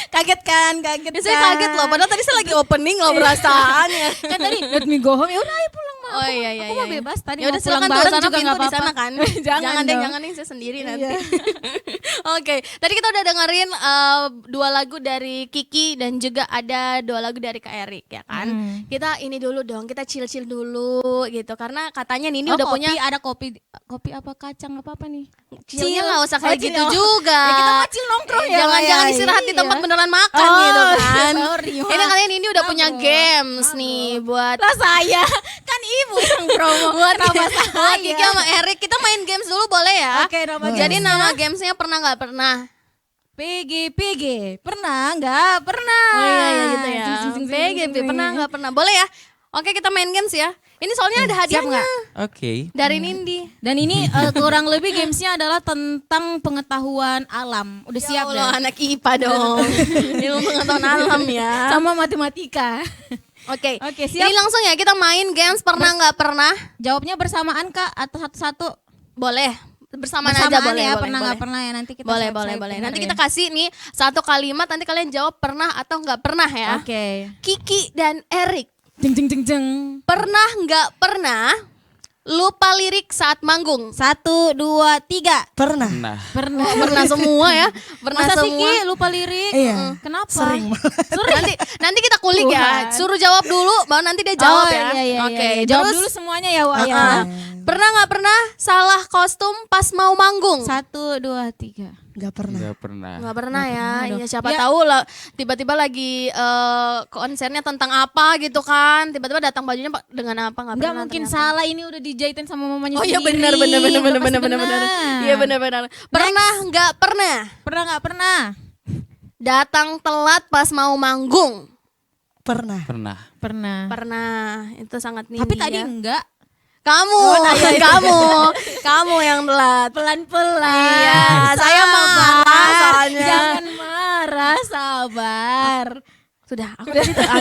Kaget kan? Ya, saya kaget loh, padahal tadi saya lagi opening loh perasaannya. Kan tadi let me go home. Ya udah ayo pulang mah. Oh iya iya. Aku mau iya. bebas tadi Ya mau udah pulang silakan bareng tuh sana juga pintu nggak di apa-apa. sana kan. Jangan dong. jangan saya sendiri nanti. Oke, tadi kita udah dengerin 2 lagu dari Kiki dan juga ada 2 lagu dari Kak Erik ya kan. Kita ini dulu dong, kita chill-chill dulu gitu karena katanya Nini udah kopi, punya ada kopi apa kacang apa nih? chillnya nggak usah kayak chill. gitu juga. Ya, kita mah chill nongkrong ya. Jangan Iya. istirahat di tempat beneran makan Oh, gitu kan. sorry, Wak. Ini kalian ini udah punya Bro. games nih buat Lah saya kan ibu yang promo. buat Kenapa buat saya? Kiki sama Erik kita main games dulu boleh ya? Oke, nama Jadi gamesnya? nama gamesnya pernah nggak pernah? PG. Pernah nggak? Pernah. Oh iya gitu ya. Sing. PGP pernah nggak pernah? Boleh ya? Oke kita main games ya. Ini soalnya ada hadiahnya Oke. dari Nindi. Dan ini kurang lebih gamesnya adalah tentang pengetahuan alam. Udah siap Ya Allah, deh? anak IPA dong. Ilmu pengetahuan alam ya. Sama matematika. Oke. Oke, siap. Ini langsung ya kita main games pernah nggak pernah? Jawabnya bersamaan Kak atau satu-satu? Boleh. Bersamaan aja Bersamaan boleh. ya, boleh, pernah boleh. nggak pernah ya nanti kita Boleh, swipe-swipe boleh. bener Nanti ya. kita kasih nih 1 kalimat, nanti kalian jawab pernah atau nggak pernah ya. Oke. Kiki dan Erik, Jeng. pernah nggak pernah lupa lirik saat manggung? 1, 2, 3. Pernah. Nah, Pernah. Pernah semua ya, pernah Masa sih semua. Ki lupa lirik? Iya. Kenapa? Sering. Nanti kita kulik ya, Tuhan. suruh jawab dulu, baru nanti dia jawab ya. Iya. Oke, Jawab terus dulu semuanya ya, Wak ya. pernah nggak pernah salah kostum pas mau manggung? 1, 2, 3. Nggak pernah. nggak pernah. Nggak pernah ya, dong. ya siapa Ya. tahu lah tiba-tiba lagi konsernya tentang apa gitu kan, tiba-tiba datang bajunya dengan apa nggak Enggak pernah mungkin ternyata. salah, ini udah dijahitin sama mamanya Oh iya sendiri. benar. Udah pasti Iya benar. Pernah nggak pernah Pernah nggak pernah? datang telat pas mau manggung? Pernah. Pernah. Pernah. Pernah, itu sangat Nindi Tapi tadi ya. enggak. Kamu, kamu yang telat. Pelan-pelan. Iya, saya mau marah soalnya. Jangan marah, sabar. Sudah, aku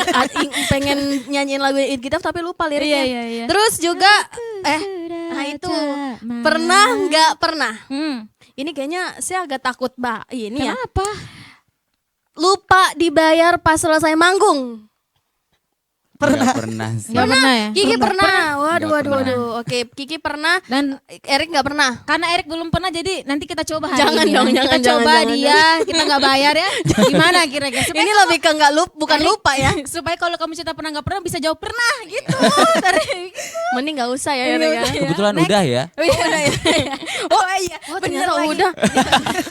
tadi pengen nyanyiin lagu Eat Kita tapi lupa liriknya. Iya. Terus juga nah itu pernah nggak pernah? Ini kayaknya saya agak takut ini ya. Kenapa? Lupa dibayar pas selesai manggung. Nggak pernah sih. Nggak pernah ya? Kiki pernah. Nggak Waduh. Oke, Kiki pernah. Dan Erik nggak pernah. karena Erik belum pernah, jadi nanti kita coba hari Jangan ini dong, ya. Kita jangan, coba jangan, dia, kita nggak bayar ya. Gimana kira-kira? Supaya Ini lebih ke nggak bukan Erik- lupa ya. Supaya kalau kamu cerita pernah nggak pernah bisa jawab pernah gitu. Dari Mending nggak usah ya Erik ya. Kebetulan udah ya. Oh iya. Oh ternyata udah.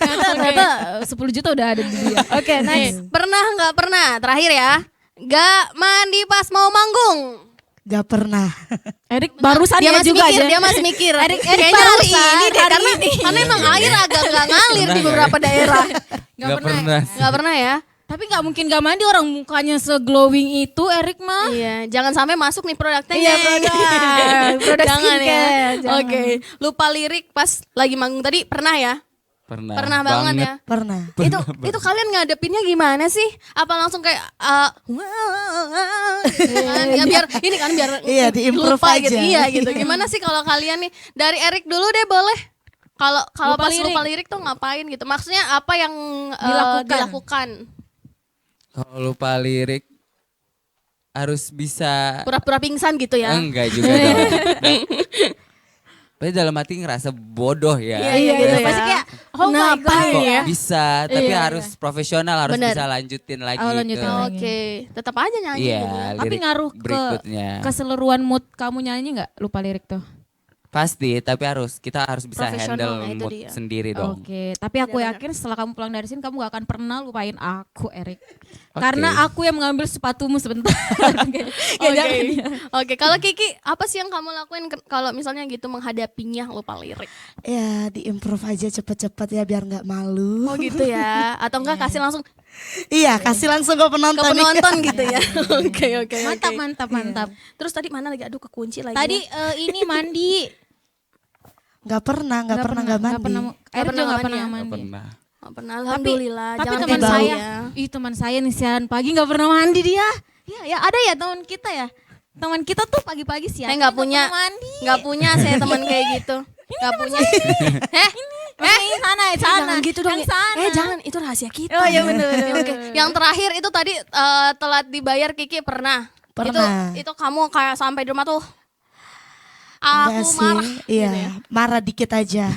Ternyata 10 juta udah ada di dia. Oke, next. Pernah nggak pernah? Terakhir ya. Gak mandi pas mau manggung. Nggak pernah. Erik barusan Dia ya masih juga mikir, aja. dia masih mikir. Erik Kayaknya hari barusan, ini deh, hari karena, ini. karena emang air agak nggak ngalir di Pernah beberapa daerah. Nggak pernah. Nggak pernah ya? Tapi nggak mungkin nggak mandi, orang mukanya se-glowing itu Erik mah. Iya, jangan sampai masuk nih produknya. Iya, produk Jangan ya. skincare, jangan. Oke, lupa lirik pas lagi manggung tadi pernah ya? Pernah. Pernah banget ya. Pernah. Itu kalian ngadepinnya gimana sih? Apa langsung kayak ya biar ini kan biar Iya, diimprove lupa aja. gitu. Iya gitu. Gimana sih kalau kalian nih dari Erik dulu deh boleh. Kalau Lupa pas lirik. lupa lirik tuh ngapain gitu? Maksudnya apa yang dilakukan? Kalau lupa lirik harus bisa. Pura-pura pingsan gitu ya? Enggak juga dong. Tapi dalam hati ngerasa bodoh ya. Iya gitu ya. Pasti kayak oh my Ngapain god. Kok ya? bisa, tapi Iya, harus profesional, harus Bener. bisa lanjutin lagi. Oh, lanjutin ke- lagi. Oke, tetap aja nyanyi Iya, gitu ya. Tapi lirik ngaruh ke berikutnya. keseluruhan mood kamu nyanyi nggak lupa lirik tuh? Pasti, tapi kita harus bisa Profesional, handle nah itu mood dia. sendiri dong. Oke, tapi aku yakin setelah kamu pulang dari sini kamu gak akan pernah lupain aku, Erik. Oke. Karena aku yang mengambil sepatumu sebentar. Oke, kalau Kiki apa sih yang kamu lakuin kalau misalnya gitu menghadapinya lupa lirik? Ya diimprove aja cepet-cepet ya biar nggak malu. Oh gitu ya, atau enggak kasih langsung Iya, kasih langsung ke penonton. ke penonton gitu ya. Oke. Mantap. Terus tadi mana lagi? Aduh kekunci lagi. Tadi ini mandi. Nggak pernah nggak mandi. Erik juga pernah nggak mandi pernah ya? Nggak mandi. pernah. Nggak pernah, alhamdulillah. Tapi Jangan teman kayak saya, saya. teman saya nih siaran pagi nggak pernah mandi dia. Ya ada ya teman kita ya. Teman kita tuh pagi-pagi siaran. Saya nggak punya, pernah mandi. nggak punya saya teman kayak gitu. Nggak punya. Sana. Jangan gitu dong. Yang sana. Jangan, itu rahasia kita. Oh iya bener. Oke. Yang terakhir itu tadi telat dibayar Kiki pernah. Pernah. Itu kamu kayak sampai di rumah tuh. Enggak Aku sih, marah. iya, gitu ya. marah dikit aja.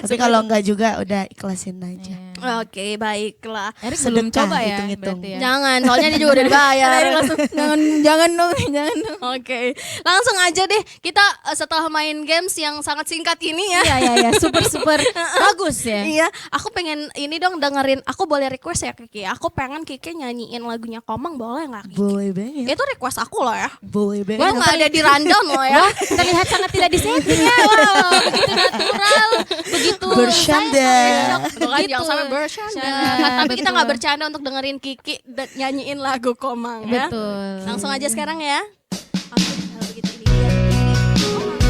Tapi kalau enggak juga udah ikhlasin aja. Oke, baiklah. Erik belum Sedekah, coba ya hitung-hitung. berarti ya. Jangan, soalnya dia juga udah dibayar. jangan dong. Oke, langsung aja deh kita setelah main games yang sangat singkat ini ya. Iya, super bagus ya. Iya, aku pengen ini dong dengerin. Aku boleh request ya Kiki. Aku pengen Kiki nyanyiin lagunya Komang, boleh nggak Kiki? Boleh banget. Itu request aku loh ya. Boleh Gue banget. nggak ada di rundown loh ya. Terlihat sangat tidak disetting ya. Wow, begitu natural, begitu Bercanda. Tuh kan, jangan sampai bercanda. Tapi kita nggak bercanda untuk dengerin Kiki nyanyiin lagu Komang ya. Betul. Langsung aja sekarang ya. Oke, kalau begitu ini dia Kiki Komang.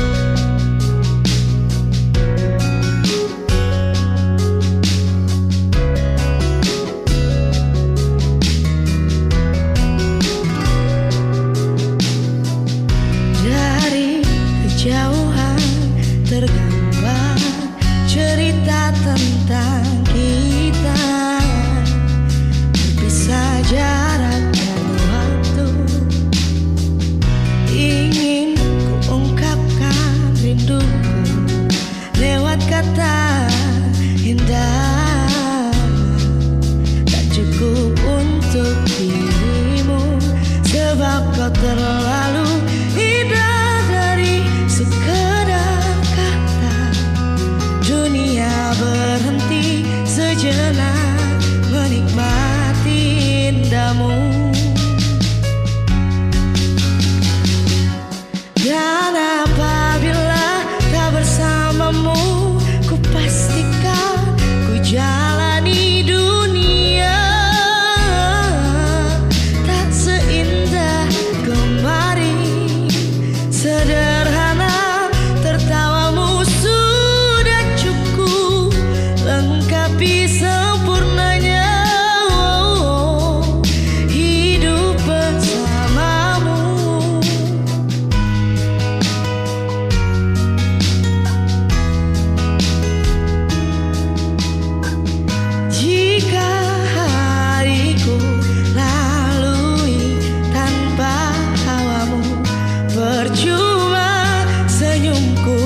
Dari kejauhan tergambar cerita tentang kita, berpisah jarak dan waktu. Ingin ku ungkapkan rinduku lewat kata indah, tak cukup untuk dirimu sebab kau terlalu indah. Dari sekedar kata dunia berhenti sejenak menikmati indahmu. Dan apabila tak bersamamu, ku pastikan ku jalani dunia tak seindah kemarin. Sederhana tertawamu sudah cukup lengkapi sempurnanya hidup bersamamu. Jika hariku lalui tanpa hawamu, percuma senyumku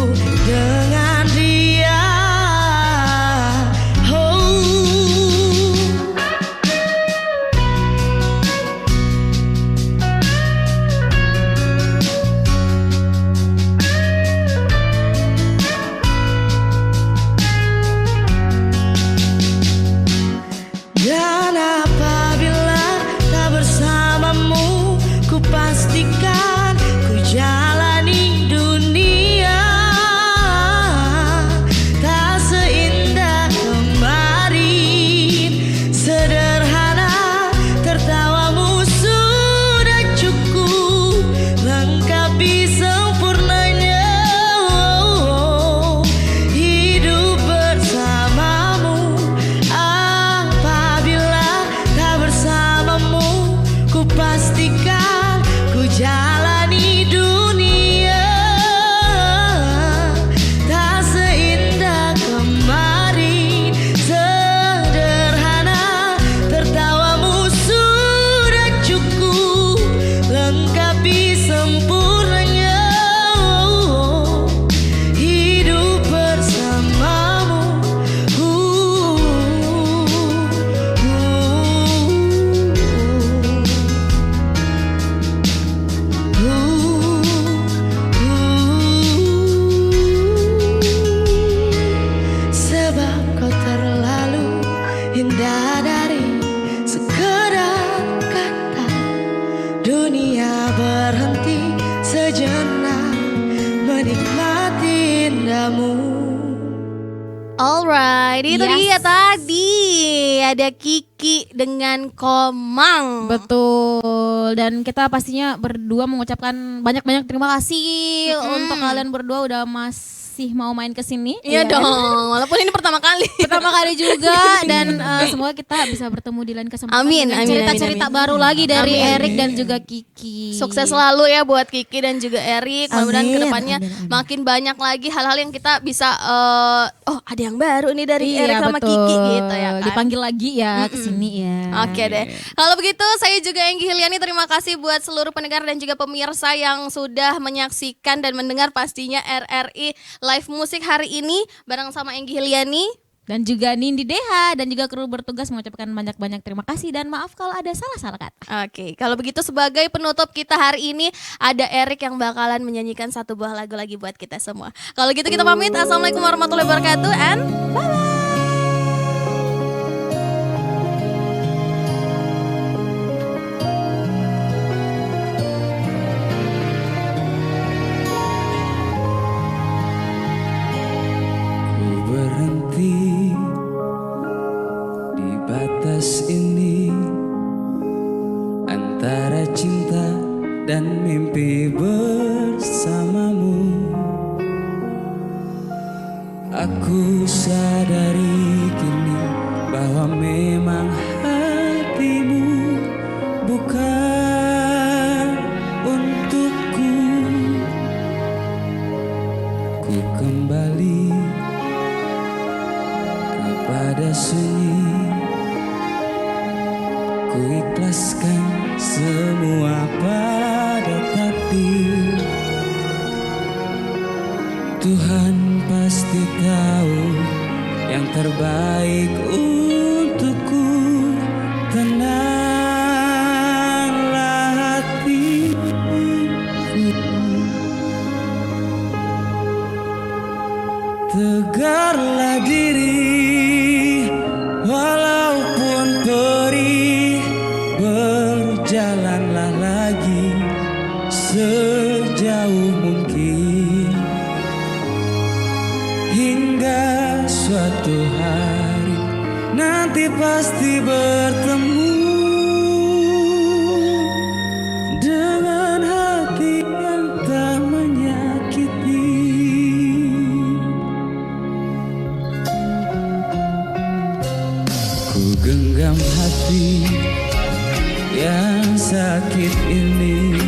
dengan dia. Oh. Dan apabila tak bersamamu, ku pastikan ku jalani dunia tak seindah kemarin. Sederhana tertawamu sudah cukup lengkapi sempurnanya hidup bersamamu. Apabila tak bersamamu, ku pastikan ku jalani dunia tak seindah kemarin. Sederhana tertawamu sudah cukup lengkapi sempurnanya hidup bersamamu. Sebab kau terlalu indah. Dari sekedar kata dunia berhenti sejenak menikmati indahmu. Alright, itu Yes. dia tadi ada Kiki dengan Komang. Betul. Dan kita pastinya berdua mengucapkan banyak-banyak terima kasih untuk kalian berdua udah masih mau main ke sini. Iya ya. dong, walaupun ini pertama kali. Pertama kali juga dan semoga kita bisa bertemu di lain kesempatan. Amin, dengan amin, cerita-cerita amin, amin. baru lagi dari Amin. Erik dan juga Kiki. Sukses selalu ya buat Kiki dan juga Erik. Mudah-mudahan Amin, kedepannya amin, amin. makin banyak lagi hal-hal yang kita bisa oh ada yang baru nih dari Erik sama betul. Kiki gitu ya kan. Dipanggil lagi ya ke sini ya. Oke deh. Kalau begitu saya juga Enggi Hiliani terima kasih buat seluruh pendengar dan juga pemirsa yang sudah menyaksikan dan mendengar pastinya RRI Live Musik hari ini bareng sama Enggi Hiliani. Dan juga Nindi Deha dan juga kru bertugas mengucapkan banyak-banyak terima kasih dan maaf kalau ada salah-salah kata. Oke, kalau begitu sebagai penutup kita hari ini ada Erik yang bakalan menyanyikan satu buah lagu lagi buat kita semua. Kalau gitu kita pamit. Assalamualaikum warahmatullahi wabarakatuh and bye-bye. Ku berhenti di batas ini antara cinta dan mimpi bersamamu. Aku sadari kini bahwa memang hatimu bukan untukku. Ku kembali kepada sunyi, ku ikhlaskan semua pada takdir. Tuhan pasti tahu yang terbaik untukku. Tenanglah hatiku, tegarlah diri, walaupun perih, berjalanlah lagi sejauh mungkin, hingga suatu hari nanti pasti bertemu dengan hati yang tak menyakiti. Ku genggam hati yang sakit ini,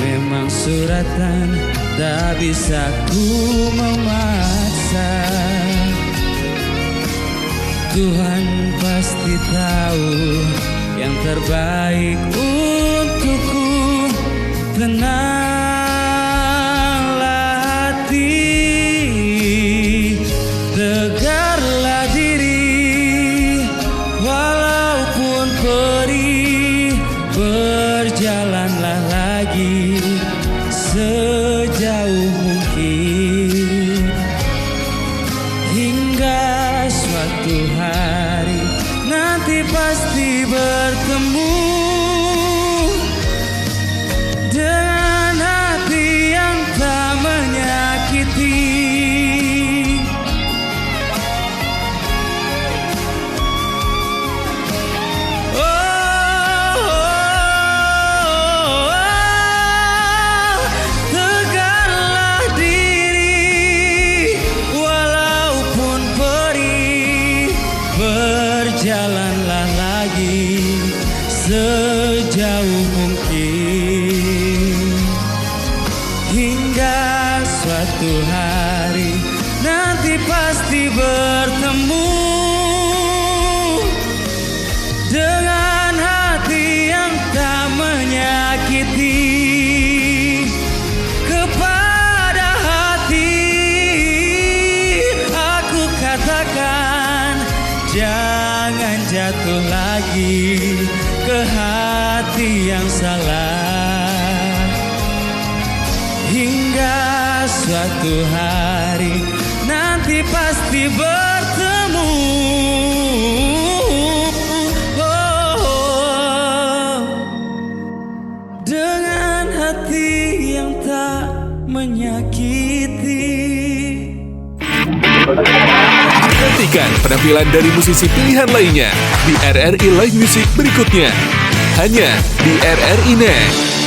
memang suratan tak bisa ku memaksa. Tuhan pasti tahu yang terbaik untukku. Tenanglah hati, tegarlah diri, walaupun perih, berjalanlah lagi sejauh mungkin, hingga suatu hari nanti pasti bertemu dengan hati yang tak menyakiti. Tegarlah diri, walaupun perih, berjalanlah lagi sejauh mungkin, hingga suatu hari nanti pasti bertemu dengan hati yang tak menyakiti. Kepada hati aku katakan, jangan jatuh lagi ke hati yang salah, hingga suatu hari nanti pasti bertemu. Dengan hati yang tak menyakiti. Nantikan penampilan dari musisi pilihan lainnya di RRI Live Music berikutnya. Hanya di RRI Net.